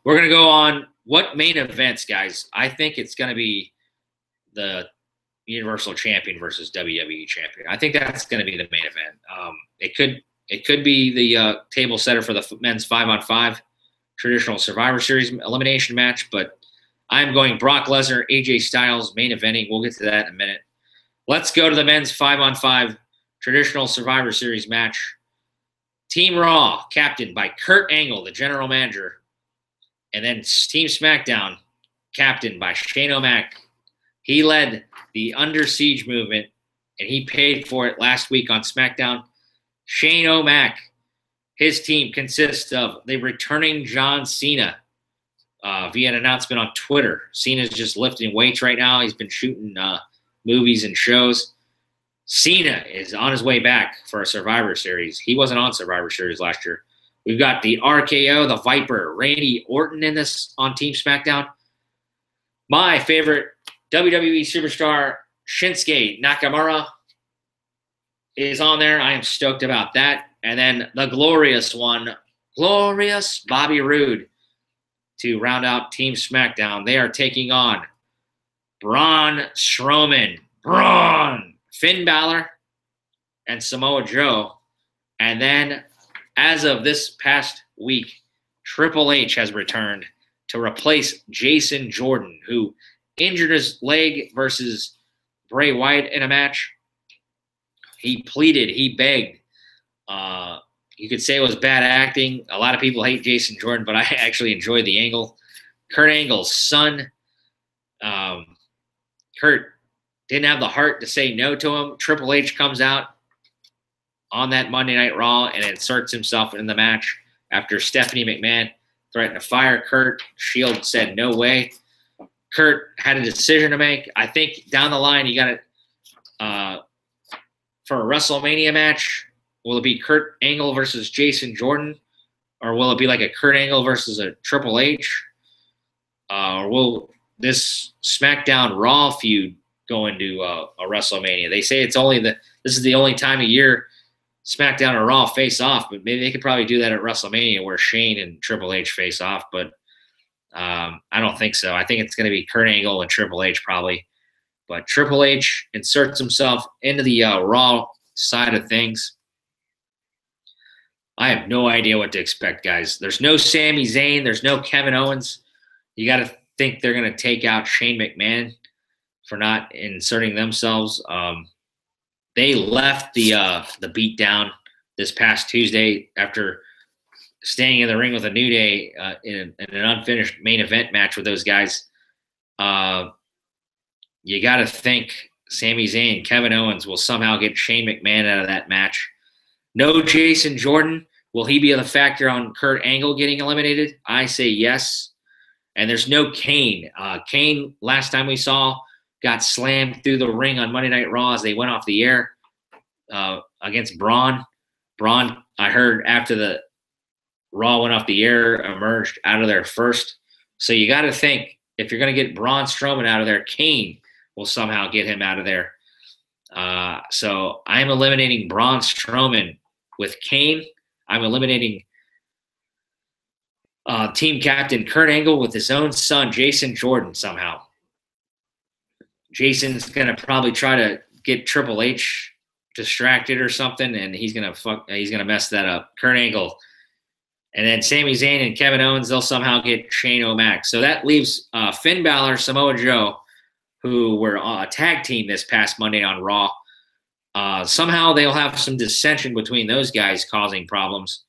[SPEAKER 1] we're going to go on what main events, guys. I think it's going to be the Universal Champion versus WWE Champion. I think that's going to be the main event. It could be the table setter for the men's 5-on-5 traditional Survivor Series elimination match, but I'm going Brock Lesnar, AJ Styles, main eventing. We'll get to that in a minute. Let's go to the men's 5-on-5 traditional Survivor Series match. Team Raw, captained by Kurt Angle, the general manager, and then Team SmackDown, captained by Shane O'Mac. He led the Under Siege movement, and he paid for it last week on SmackDown. Shane O'Mac, his team consists of the returning John Cena, via an announcement on Twitter. Cena's just lifting weights right now. He's been shooting movies and shows. Cena is on his way back for a Survivor Series. He wasn't on Survivor Series last year. We've got the RKO, the Viper, Randy Orton in this on Team SmackDown. My favorite WWE superstar, Shinsuke Nakamura, is on there. I am stoked about that. And then the glorious one, glorious Bobby Roode, to round out Team SmackDown. They are taking on Braun Strowman, Finn Balor, and Samoa Joe. And then, as of this past week, Triple H has returned to replace Jason Jordan, who injured his leg versus Bray Wyatt in a match. He pleaded, he begged. You could say it was bad acting. A lot of people hate Jason Jordan, but I actually enjoyed the angle. Kurt Angle's son, Kurt didn't have the heart to say no to him. Triple H comes out on that Monday Night Raw and inserts himself in the match after Stephanie McMahon threatened to fire Kurt. Shield said no way. Kurt had a decision to make. I think down the line you got to for a WrestleMania match. Will it be Kurt Angle versus Jason Jordan, or will it be like a Kurt Angle versus a Triple H? Or will this SmackDown Raw feud go into a WrestleMania? They say this is the only time of year SmackDown or Raw face off, but maybe they could probably do that at WrestleMania where Shane and Triple H face off, but I don't think so. I think it's going to be Kurt Angle and Triple H probably. But Triple H inserts himself into the Raw side of things. I have no idea what to expect, guys. There's no Sami Zayn. There's no Kevin Owens. You got to think they're going to take out Shane McMahon for not inserting themselves. They left the beatdown this past Tuesday after staying in the ring with a New Day in an unfinished main event match with those guys. You got to think Sami Zayn, Kevin Owens will somehow get Shane McMahon out of that match. No Jason Jordan. Will he be a factor on Kurt Angle getting eliminated? I say yes. And there's no Kane. Kane, last time we saw, got slammed through the ring on Monday Night Raw as they went off the air against Braun. Braun, I heard after the Raw went off the air, emerged out of there first. So you got to think, if you're going to get Braun Strowman out of there, Kane will somehow get him out of there. So I'm eliminating Braun Strowman with Kane. I'm eliminating team captain Kurt Angle with his own son, Jason Jordan, somehow. Jason's going to probably try to get Triple H distracted or something, and he's going to mess that up. Kurt Angle. And then Sami Zayn and Kevin Owens, they'll somehow get Shane O'Mac. So that leaves Finn Balor, Samoa Joe, who were a tag team this past Monday on Raw. Somehow they'll have some dissension between those guys causing problems.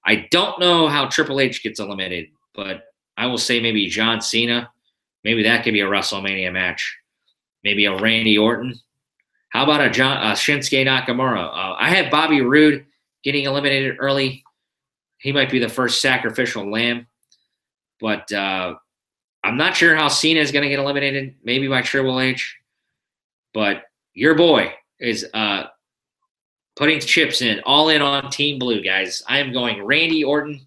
[SPEAKER 1] I don't know how Triple H gets eliminated, but I will say maybe John Cena. Maybe that could be a WrestleMania match. Maybe a Randy Orton. How about a Shinsuke Nakamura? I have Bobby Roode getting eliminated early. He might be the first sacrificial lamb. But I'm not sure how Cena is going to get eliminated. Maybe by Triple H. But your boy is putting chips in, all in on Team Blue, guys. I am going Randy Orton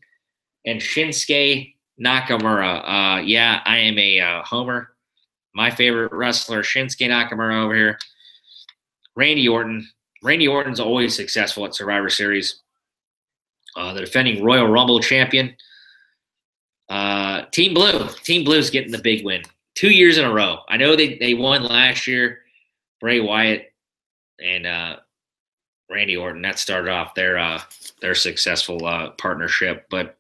[SPEAKER 1] and Shinsuke Nakamura. Yeah, I am a homer. My favorite wrestler, Shinsuke Nakamura over here. Randy Orton. Randy Orton's always successful at Survivor Series. The defending Royal Rumble champion. Team Blue. Team Blue's getting the big win. 2 years in a row. I know they won last year. Bray Wyatt and Randy Orton. That started off their successful partnership. But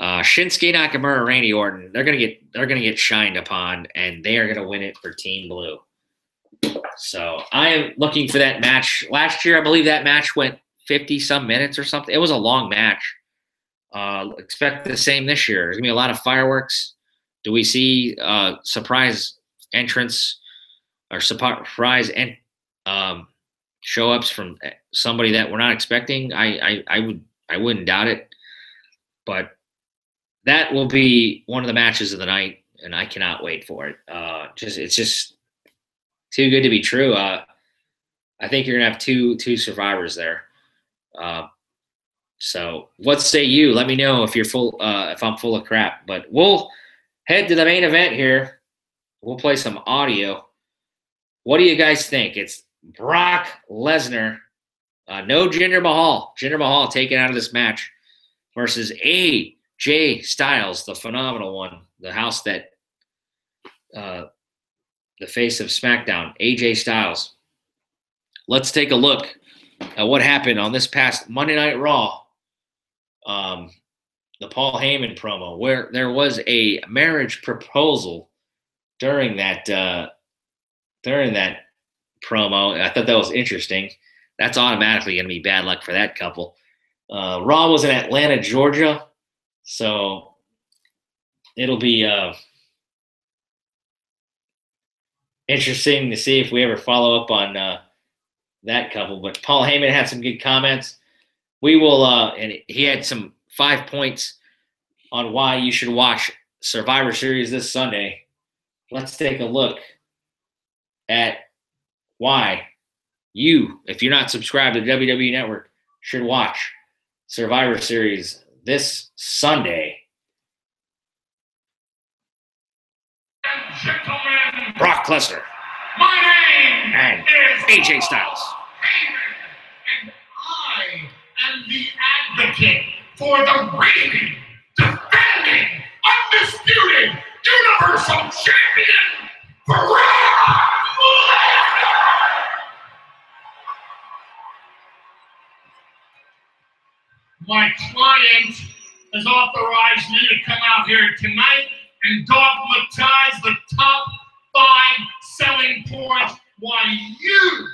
[SPEAKER 1] Shinsuke Nakamura, Randy Orton, they're gonna get shined upon, and they are gonna win it for Team Blue. So I am looking for that match. Last year, I believe that match went 50-some minutes or something. It was a long match. Expect the same this year. There's gonna be a lot of fireworks. Do we see surprise entrance or surprise show ups from somebody that we're not expecting? I wouldn't doubt it. But that will be one of the matches of the night, and I cannot wait for it. It's just too good to be true. I think you're gonna have two survivors there. So what say you? Let me know if you're full, if I'm full of crap. But we'll head to the main event here. We'll play some audio. What do you guys think? It's Brock Lesnar, no Jinder Mahal. Jinder Mahal taken out of this match versus AJ Styles, the phenomenal one, the house that, the face of SmackDown, AJ Styles. Let's take a look at what happened on this past Monday Night Raw. The Paul Heyman promo, where there was a marriage proposal during that promo. I thought that was interesting. That's automatically going to be bad luck for that couple. Raw was in Atlanta, Georgia, so it'll be interesting to see if we ever follow up on that couple. But Paul Heyman had some good comments. We will, and he had some 5 points on why you should watch Survivor Series this Sunday. Let's take a look at why you, if you're not subscribed to the WWE Network, should watch Survivor Series this Sunday.
[SPEAKER 2] Gentlemen,
[SPEAKER 1] Brock Lesnar
[SPEAKER 2] my name
[SPEAKER 1] and
[SPEAKER 2] is
[SPEAKER 1] AJ Styles.
[SPEAKER 2] Heyman, and I am the advocate for the reigning, defending, undisputed Universal Champion, Brock Lesnar. My client has authorized me to come out here tonight and dogmatize the top 5 selling points why you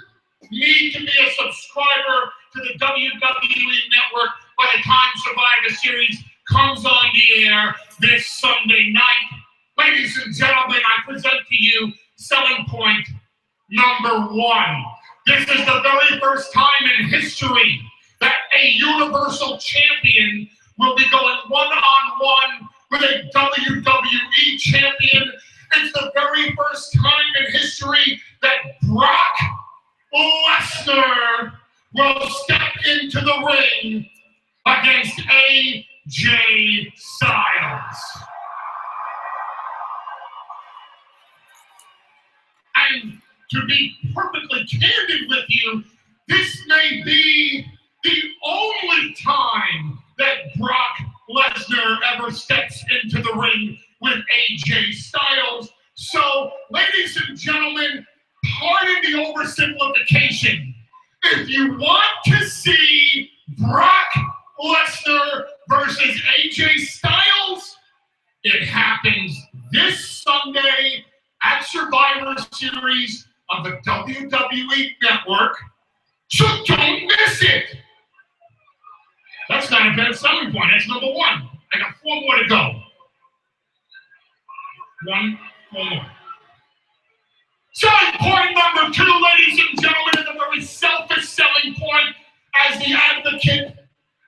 [SPEAKER 2] need to be a subscriber to the WWE Network by the time Survivor Series comes on the air this Sunday night. Ladies and gentlemen, I present to you selling point number 1. This is the very first time in history that a Universal Champion will be going one-on-one with a WWE Champion. It's the very first time in history that Brock Lesnar will step into the ring against AJ Styles. And to be perfectly candid with you, this may be the only time that Brock Lesnar ever steps into the ring with AJ Styles. So, ladies and gentlemen, pardon the oversimplification. If you want to see Brock Lesnar versus AJ Styles, it happens this Sunday at Survivor Series on the WWE Network. So don't miss it. That's not a bad selling point. That's number 1. I got 4 more to go. 1 more. Selling point number 2, ladies and gentlemen, is a very selfish selling point. As the advocate,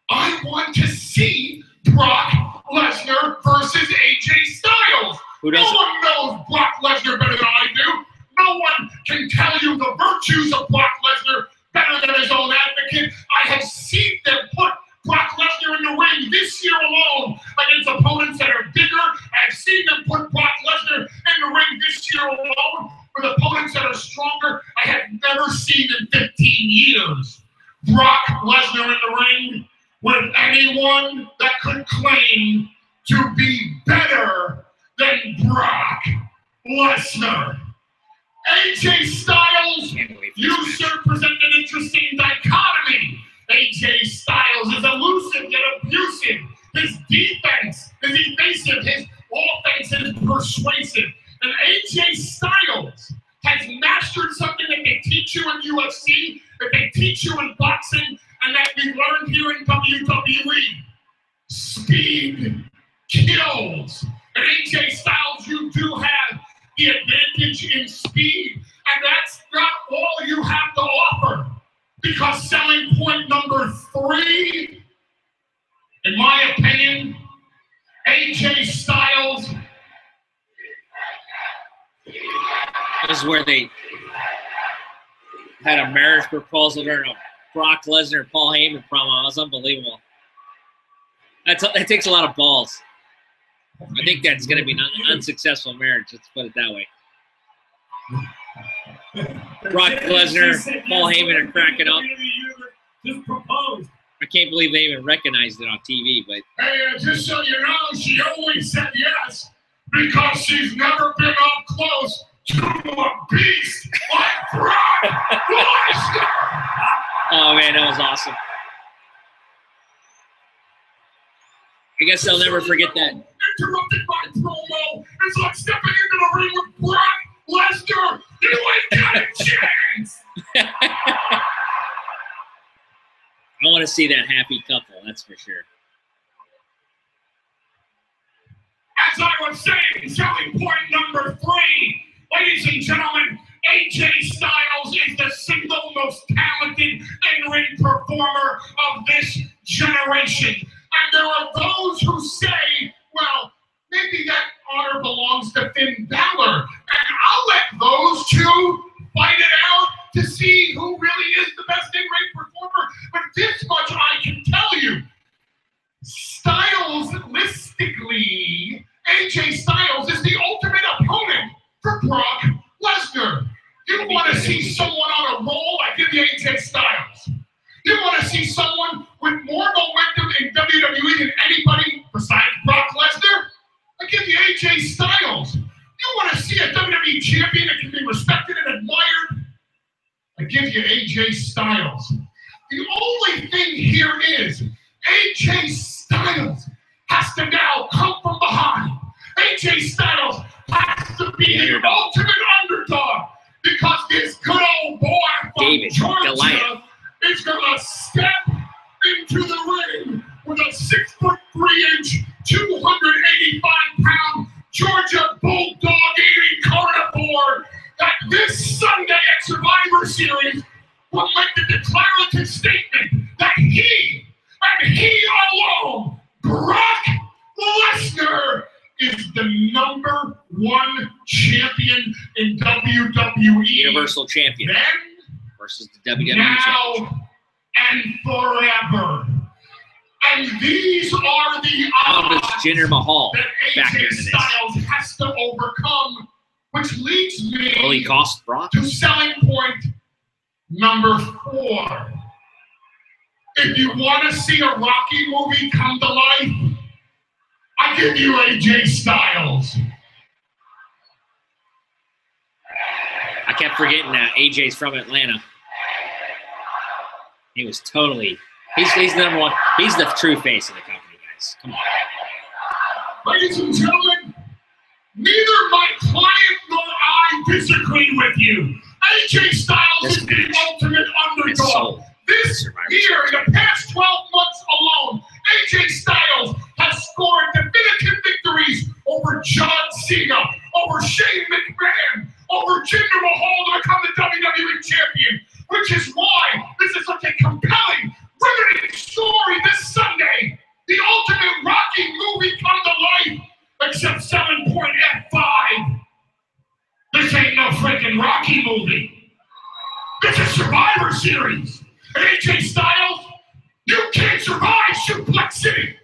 [SPEAKER 2] I want to see Brock Lesnar versus AJ Styles. No one knows Brock Lesnar better than I do. No one can tell you the virtues of Brock Lesnar better than his own advocate. I have seen them put Brock Lesnar in the ring this year alone against opponents that are bigger. I've seen them put Brock Lesnar in the ring this year alone with opponents that are stronger. I have never seen in 15 years Brock Lesnar in the ring with anyone that could claim to be better than Brock Lesnar. AJ Styles, you sir present an interesting dichotomy. AJ Styles is elusive yet abusive. His defense is evasive. His offense is persuasive. And AJ Styles has mastered something that they teach you in UFC, that they teach you in boxing, and that we learned here in WWE. Speed kills. And AJ Styles, you do have the advantage in speed, and that's not all you have to offer. Because selling point number 3, in my opinion, AJ
[SPEAKER 1] where they had a marriage proposal during a Brock Lesnar, Paul Heyman promo. It was unbelievable. That takes a lot of balls. I think that's going to be an unsuccessful marriage. Let's put it that way. Brock Lesnar, Paul Heyman are cracking up.
[SPEAKER 2] Just proposed.
[SPEAKER 1] I can't believe they even recognized it on TV. But
[SPEAKER 2] hey, just so you know, she always said yes because she's never been up close to a beast like Brock Lesnar.
[SPEAKER 1] Oh man, that was awesome. I guess I'll never forget that.
[SPEAKER 2] Interrupted my promo. It's like stepping into the ring with Brock Lesnar. You ain't got a chance.
[SPEAKER 1] I want to see that happy couple, that's for sure.
[SPEAKER 2] As I was saying, selling point number 3, ladies and gentlemen, AJ Styles is the single most talented in-ring performer of this generation. And there are those who say, well, maybe that honor belongs to Finn Balor. And I'll let those two fight it out to see who really is the best in-ring performer. But this much I can tell you. Stylistically, AJ Styles is the ultimate opponent for Brock Lesnar. You want to see someone on a roll? I give you AJ Styles. You want to see someone with more momentum in WWE than anybody besides Brock Lesnar? I give you AJ Styles. You want to see a WWE champion that can be respected and admired? I give you AJ Styles. The only thing here is AJ Styles has to now come from behind. AJ Styles has to be the ultimate underdog because this good old boy from Georgia is going to step into the ring with a 6'3", 285-pound Georgia Bulldog eating carnivore that this Sunday at Survivor Series will make the declarative statement that he and he alone, Brock Lesnar, is the #1 champion in WWE.
[SPEAKER 1] Universal champion.
[SPEAKER 2] Then,
[SPEAKER 1] versus the WWE
[SPEAKER 2] now
[SPEAKER 1] champion.
[SPEAKER 2] And forever. And these are the odds
[SPEAKER 1] Jinder Mahal
[SPEAKER 2] that AJ Styles has to overcome, which leads me
[SPEAKER 1] will he cost Brock?
[SPEAKER 2] to selling point number 4. If you want to see a Rocky movie come to life, I give you AJ Styles.
[SPEAKER 1] I kept forgetting that AJ's from Atlanta. He was totally. He's the #1. He's the true face of the company, guys. Come on.
[SPEAKER 2] Ladies and gentlemen, neither my client nor I disagree with you. AJ Styles is the ultimate underdog. This year, in the past 12 months alone, AJ Styles has scored definitive victories over John Cena, over Shane McMahon, over Jinder Mahal to become the WWE champion, which is why this is such a compelling, riveting story this Sunday. The ultimate Rocky movie come to life, except selling point F5. This ain't no freaking Rocky movie. This is Survivor Series. And AJ Styles, you can't survive Suplex City.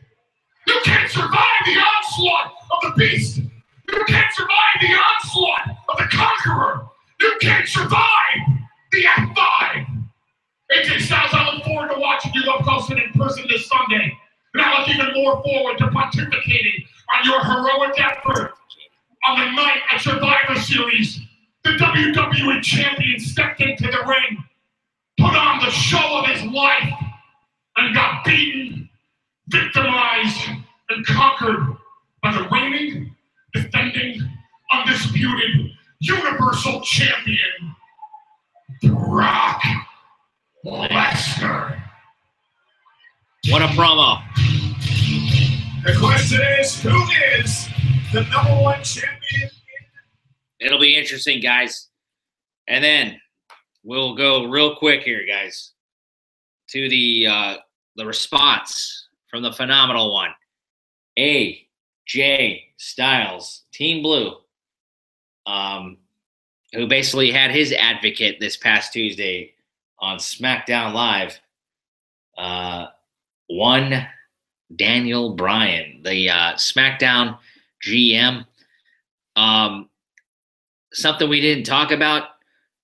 [SPEAKER 2] You can't survive the onslaught of the Beast. You can't survive the onslaught of the Conqueror. You can't survive the F5. AJ Styles, I look forward to watching you up close and in person this Sunday. And I look even more forward to pontificating on your heroic effort on the night at Survivor Series. The WWE champion stepped into the ring, put on the show of his life, and got beaten, victimized, and conquered by the reigning, defending, undisputed, universal champion, Brock Lesnar.
[SPEAKER 1] What a promo.
[SPEAKER 2] The question is, who is the #1 champion?
[SPEAKER 1] It'll be interesting, guys. And then we'll go real quick here, guys, to the response from the phenomenal one. AJ Styles, Team Blue. who basically had his advocate this past Tuesday on SmackDown Live, one Daniel Bryan, the SmackDown GM. Something we didn't talk about.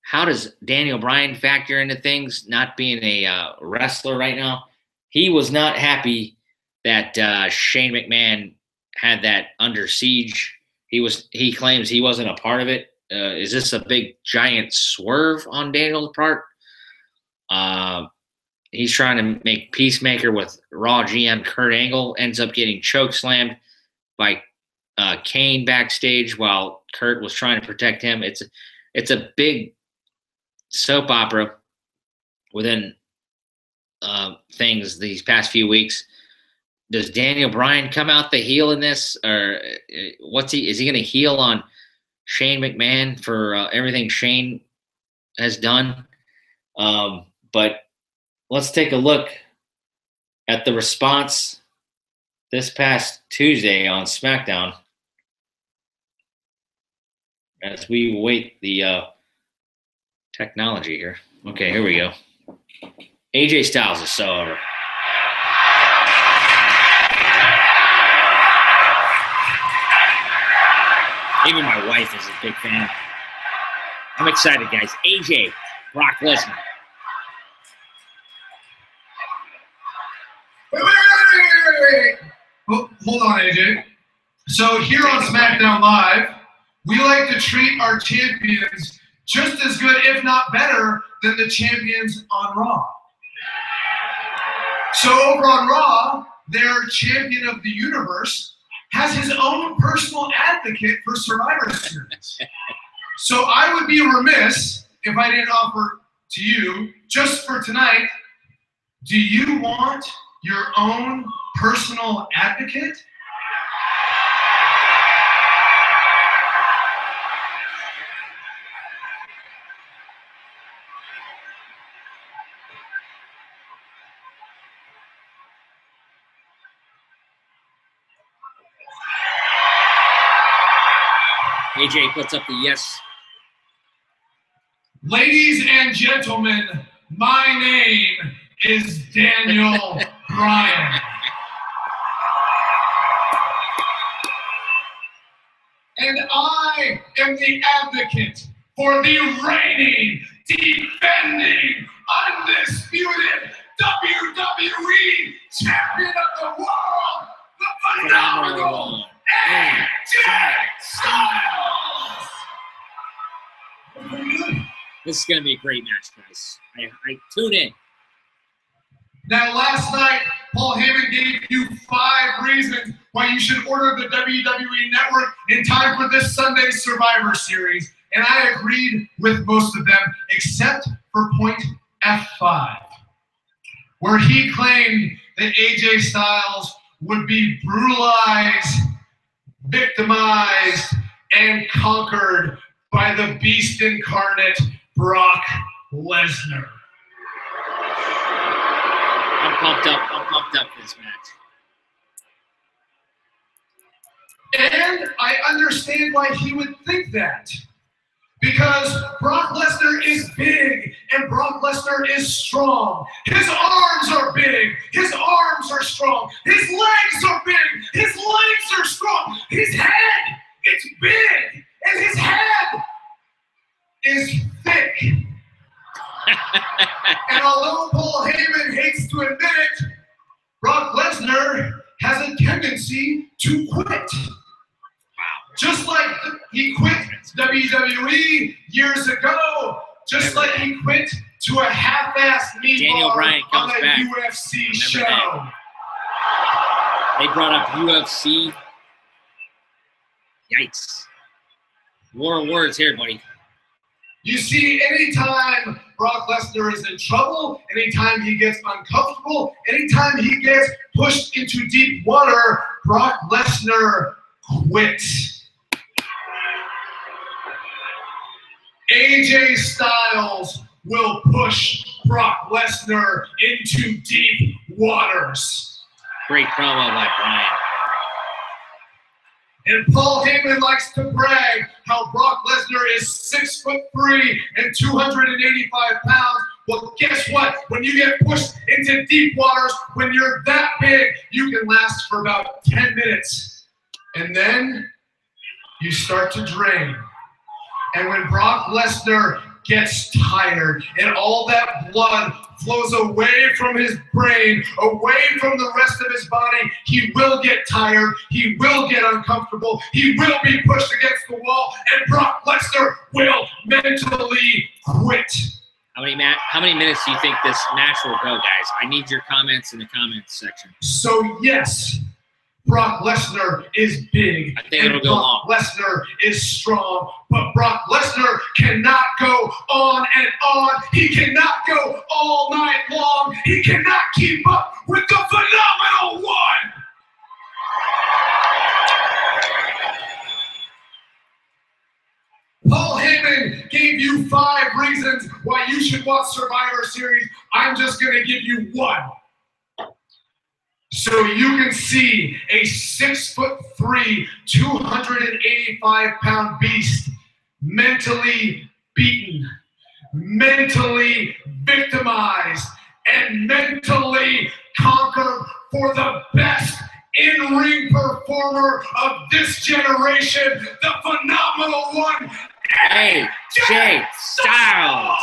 [SPEAKER 1] How does Daniel Bryan factor into things, not being a wrestler right now? He was not happy that Shane McMahon had that under siege. He claims he wasn't a part of it. Is this a big giant swerve on Daniel's part? He's trying to make peacemaker with Raw GM Kurt Angle, ends up getting choke slammed by Kane backstage while Kurt was trying to protect him. It's a big soap opera within things these past few weeks. Does Daniel Bryan come out the heel in this, or is he going to heel on Shane McMahon for everything Shane has done? But let's take a look at the response this past Tuesday on SmackDown as we wait the technology here. Okay, here we go. AJ Styles is so over. Even my wife is a big fan. I'm excited, guys. AJ, Brock Lesnar.
[SPEAKER 2] Wait. Hold on, AJ. So here on SmackDown Live, we like to treat our champions just as good, if not better, than the champions on Raw. So over on Raw, their champion of the universe has his own personal advocate for Survivor Series. So I would be remiss if I didn't offer to you, just for tonight, do you want your own personal advocate?
[SPEAKER 1] AJ puts up the yes.
[SPEAKER 2] Ladies and gentlemen, my name is Daniel Bryan. And I am the advocate for the reigning, defending, undisputed WWE champion of the world, the phenomenal AJ Styles.
[SPEAKER 1] This is going to be a great match, guys. I tune in.
[SPEAKER 2] Now, last night, Paul Heyman gave you 5 reasons why you should order the WWE Network in time for this Sunday's Survivor Series, and I agreed with most of them, except for point F5, where he claimed that AJ Styles would be brutalized, victimized, and conquered by the beast incarnate, Brock Lesnar.
[SPEAKER 1] I'm pumped up for this match.
[SPEAKER 2] And I understand why he would think that. Because Brock Lesnar is big and Brock Lesnar is strong. His arms are big. His arms are strong. His legs are big. His legs are strong. His head, it's big. And his head is thick. And although Paul Heyman hates to admit it, Brock Lesnar has a tendency to quit. Just like he quit WWE years ago, just like he quit to a half-assed knee bar on a UFC show.
[SPEAKER 1] They brought up UFC. Yikes. War of words here, buddy.
[SPEAKER 2] You see, anytime Brock Lesnar is in trouble, anytime he gets uncomfortable, anytime he gets pushed into deep water, Brock Lesnar quits. AJ Styles will push Brock Lesnar into deep waters.
[SPEAKER 1] Great promo by Bryan.
[SPEAKER 2] And Paul Heyman likes to brag how Brock Lesnar is 6'3" and 285 pounds. Well, guess what? When you get pushed into deep waters, when you're that big, you can last for about 10 minutes. And then you start to drain. And when Brock Lesnar gets tired and all that blood flows away from his brain, away from the rest of his body, he will get tired, he will get uncomfortable, he will be pushed against the wall, and Brock Lesnar will mentally quit.
[SPEAKER 1] How many minutes do you think this match will go, guys? I need your comments in the comments section.
[SPEAKER 2] So yes, Brock Lesnar is big,
[SPEAKER 1] I think it'll go long.
[SPEAKER 2] Brock Lesnar is strong, but Brock Lesnar cannot go on and on. He cannot go all night long. He cannot keep up with the phenomenal one. Paul Heyman gave you 5 reasons why you should watch Survivor Series. I'm just going to give you 1. So you can see a 6'3", 285-pound beast mentally beaten, mentally victimized, and mentally conquered for the best in-ring performer of this generation, the phenomenal one,
[SPEAKER 1] AJ Styles.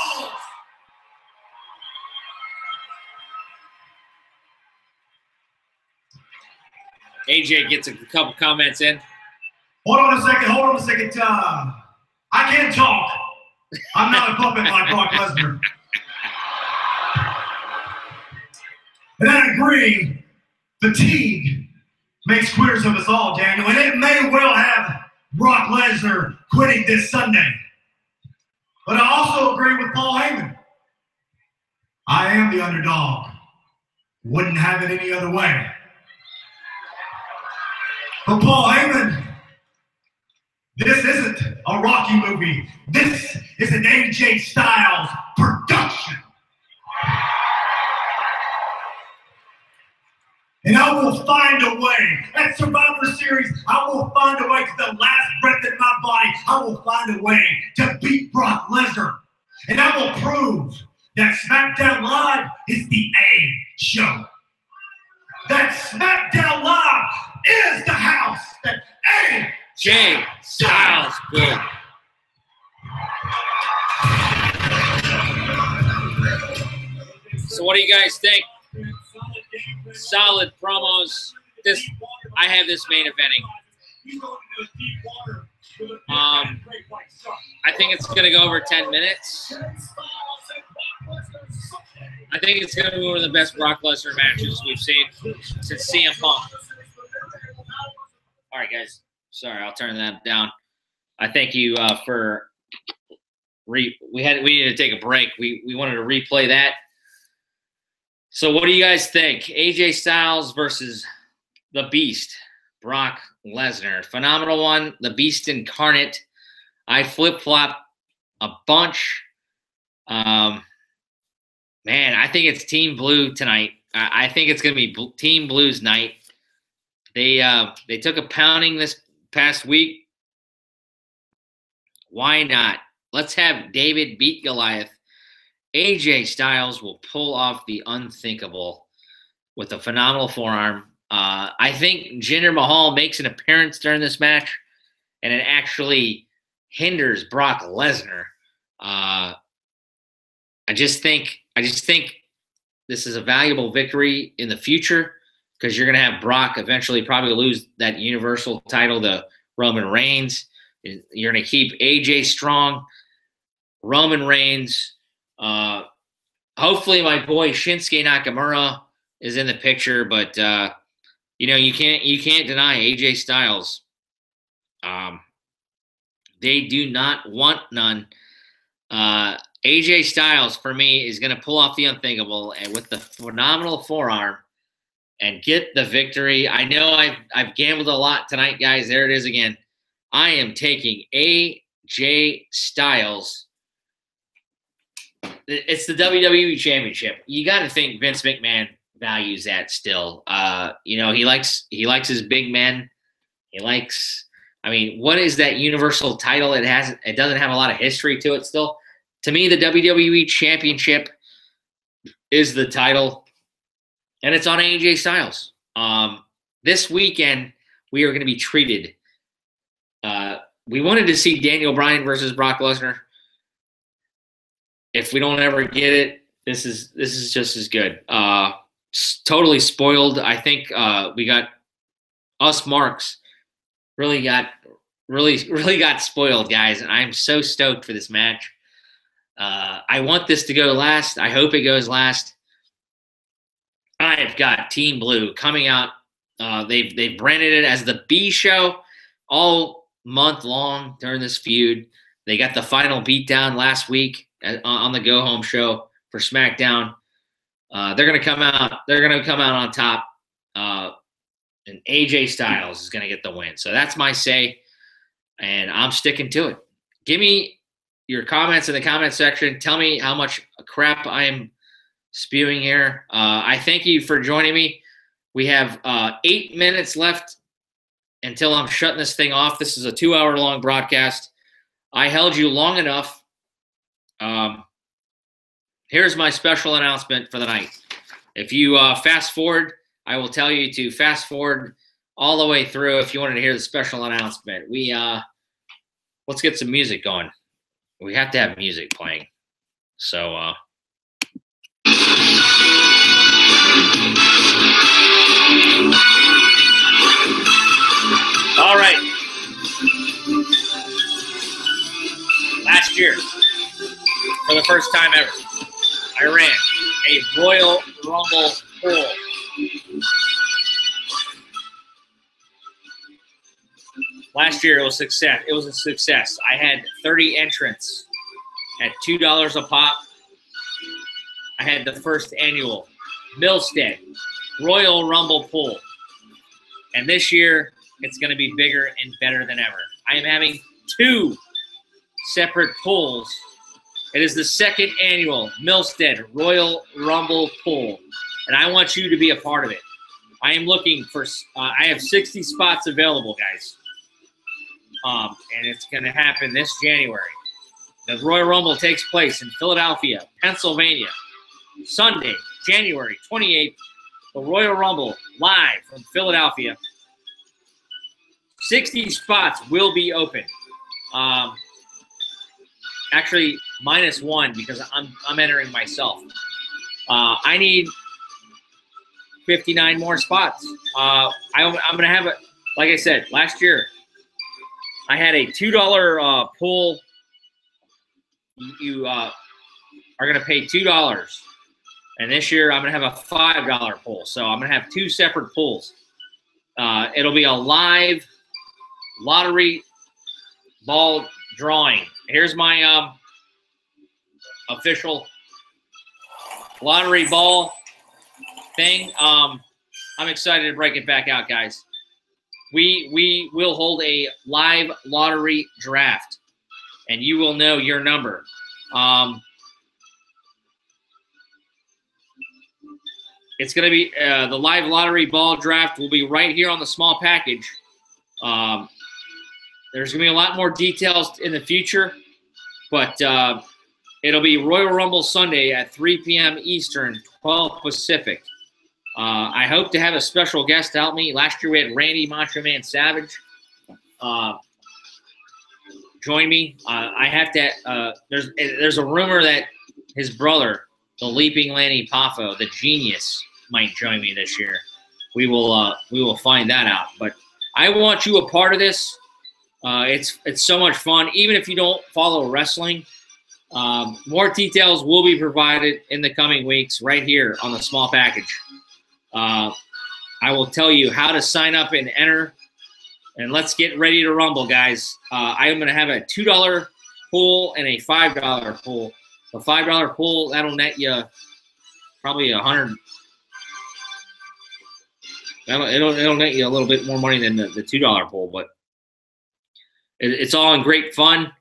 [SPEAKER 1] AJ gets a couple comments in.
[SPEAKER 3] Hold on a second. I can't talk. I'm not a puppet like Brock Lesnar. And I agree, fatigue makes quitters of us all, Daniel, and it may well have Brock Lesnar quitting this Sunday. But I also agree with Paul Heyman. I am the underdog. Wouldn't have it any other way. But Paul Heyman, this isn't a Rocky movie. This is an AJ Styles production. And I will find a way. At Survivor Series, I will find a way to the last breath in my body. I will find a way to beat Brock Lesnar. And I will prove that SmackDown Live is the A show. That SmackDown Live is the house that
[SPEAKER 1] AJ Styles built. So what do you guys think? Solid promos. I have this main eventing. I think it's going to go over 10 minutes. I think it's going to be one of the best Brock Lesnar matches we've seen since CM Punk. All right, guys. Sorry, I'll turn that down. I thank you for we needed to take a break. We wanted to replay that. So what do you guys think? AJ Styles versus the Beast, Brock Lesnar. Phenomenal one, the Beast incarnate. I flip-flop a bunch. Man, I think it's Team Blue tonight. I think it's going to be Team Blue's night. They took a pounding this past week. Why not? Let's have David beat Goliath. AJ Styles will pull off the unthinkable with a phenomenal forearm. I think Jinder Mahal makes an appearance during this match, and it actually hinders Brock Lesnar. I just think this is a valuable victory in the future because you're going to have Brock eventually probably lose that Universal title to Roman Reigns. You're going to keep AJ strong. Roman Reigns. Hopefully my boy Shinsuke Nakamura is in the picture, but you can't deny AJ Styles. They do not want none. AJ Styles for me is going to pull off the unthinkable and with the phenomenal forearm and get the victory. I know I've gambled a lot tonight, guys. There it is again. I am taking AJ Styles. It's the WWE Championship. You got to think Vince McMahon values that still. He likes his big men. He likes I mean, what is that Universal title? It doesn't have a lot of history to it still. To me, the WWE Championship is the title, and it's on AJ Styles. This weekend, we are going to be treated. We wanted to see Daniel Bryan versus Brock Lesnar. If we don't ever get it, this is just as good. Totally spoiled. I think we got us marks really got spoiled, guys, and I'm so stoked for this match. I want this to go last. I hope it goes last. I've got Team Blue coming out. They've branded it as the B Show all month long during this feud. They got the final beatdown last week on the Go Home show for SmackDown. They're gonna come out. They're gonna come out on top. And AJ Styles is gonna get the win. So that's my say, and I'm sticking to it. Give me your comments in the comment section. Tell me how much crap I am spewing here. I thank you for joining me. We have 8 minutes left until I'm shutting this thing off. This is a 2-hour-long broadcast. I held you long enough. Here's my special announcement for the night. If you fast forward, I will tell you to fast forward all the way through if you wanted to hear the special announcement. Let's get some music going. We have to have music playing. So all right. Last year, for the first time ever, I ran a Royal Rumble poll. Last year, it was success. It was a success. I had 30 entrants at $2 a pop. I had the first annual Milstead Royal Rumble pool. And this year, it's going to be bigger and better than ever. I am having 2 separate pools. It is the second annual Milstead Royal Rumble pool. And I want you to be a part of it. I am looking for, I have 60 spots available, guys. And it's going to happen this January. The Royal Rumble takes place in Philadelphia, Pennsylvania, Sunday, January 28th. The Royal Rumble live from Philadelphia. 60 spots will be open. Actually, -1 because I'm entering myself. I need 59 more spots. I'm going to have it. Like I said, last year, I had a $2 pool. You are going to pay $2. And this year, I'm going to have a $5 pool. So I'm going to have 2 separate pools. It'll be a live lottery ball drawing. Here's my official lottery ball thing. I'm excited to break it back out, guys. We will hold a live lottery draft, and you will know your number. It's going to be the live lottery ball draft will be right here on the small package. There's going to be a lot more details in the future, but it'll be Royal Rumble Sunday at 3 p.m. Eastern, 12 Pacific. I hope to have a special guest to help me. Last year we had Randy Macho Man Savage join me. I have to. There's a rumor that his brother, the Leaping Lanny Poffo, the genius, might join me this year. We will find that out. But I want you a part of this. It's so much fun. Even if you don't follow wrestling, more details will be provided in the coming weeks right here on the small package. I will tell you how to sign up and enter. And let's get ready to rumble, guys. I am going to have a $2 pool and a $5 pool. The $5 pool, that'll net you probably 100. It'll net you a little bit more money than the $2 pool, but it's all in great fun,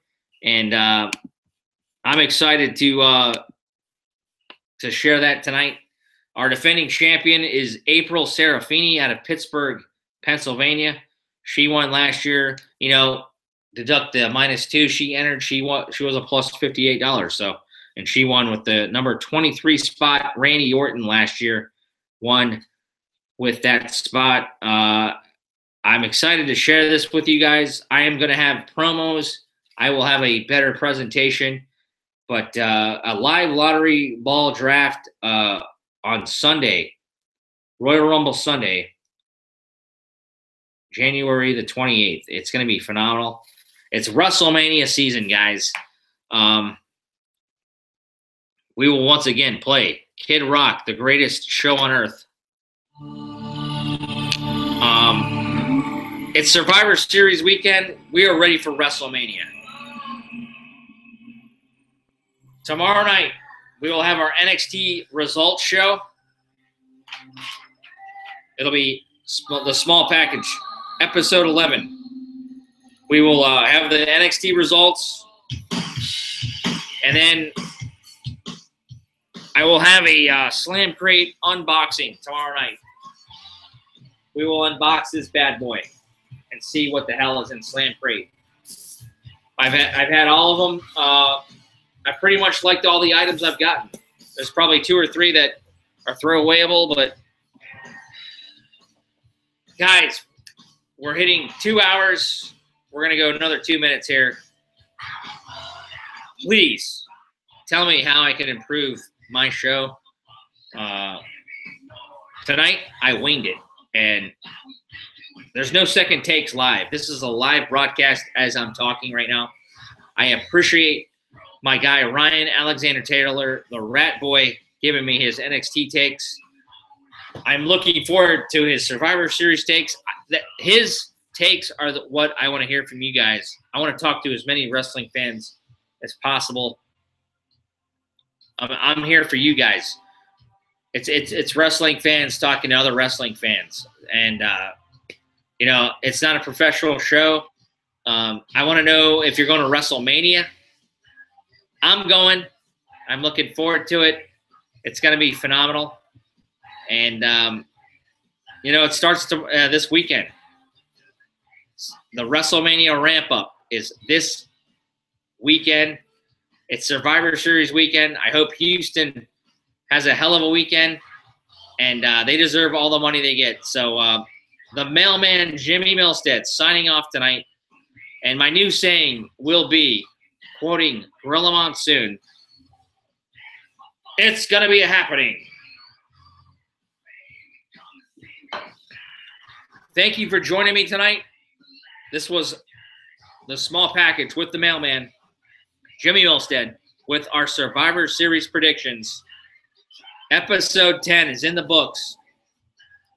[SPEAKER 1] and I'm excited to share that tonight. Our defending champion is April Serafini out of Pittsburgh, Pennsylvania. She won last year. You know, deduct the -2 she entered. She was a plus $58. So, and she won with the number 23 spot. Randy Orton last year won with that spot. I'm excited to share this with you guys. I am going to have promos. I will have a better presentation, but a live lottery ball draft on Sunday, Royal Rumble Sunday, January the 28th. It's going to be phenomenal. It's WrestleMania season, guys. We will once again play Kid Rock, the greatest show on earth. It's Survivor Series weekend. We are ready for WrestleMania. Tomorrow night, we will have our NXT results show. It'll be the small package, episode 11. We will have the NXT results, and then I will have a Slam Crate unboxing tomorrow night. We will unbox this bad boy and see what the hell is in Slam Crate. I've had all of them. I pretty much liked all the items I've gotten. There's probably 2 or 3 that are throwawayable, but guys, we're hitting 2 hours. We're going to go another 2 minutes here. Please tell me how I can improve my show. Tonight, I winged it, and there's no second takes live. This is a live broadcast as I'm talking right now. I appreciate my guy, Ryan Alexander Taylor, the Rat Boy, giving me his NXT takes. I'm looking forward to his Survivor Series takes. His takes are what I want to hear from you guys. I want to talk to as many wrestling fans as possible. I'm here for you guys. It's wrestling fans talking to other wrestling fans, and you know, it's not a professional show. I want to know if you're going to WrestleMania. I'm going. I'm looking forward to it. It's going to be phenomenal, and you know, it starts this weekend. The WrestleMania ramp up is this weekend. It's Survivor Series weekend. I hope Houston has a hell of a weekend, and they deserve all the money they get. So the mailman, Jimmy Milstead, signing off tonight. And my new saying will be, quoting Gorilla Monsoon, it's going to be a happening. Thank you for joining me tonight. This was the small package with the mailman, Jimmy Milstead, with our Survivor Series predictions. Episode 10 is in the books.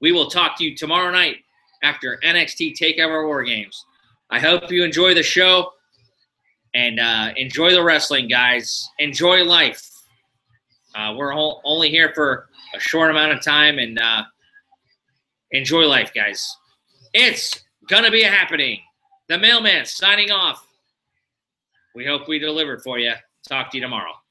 [SPEAKER 1] We will talk to you tomorrow night after NXT TakeOver War Games. I hope you enjoy the show, and enjoy the wrestling, guys. Enjoy life. We're only here for a short amount of time, and enjoy life, guys. It's going to be a happening. The mailman signing off. We hope we delivered for you. Talk to you tomorrow.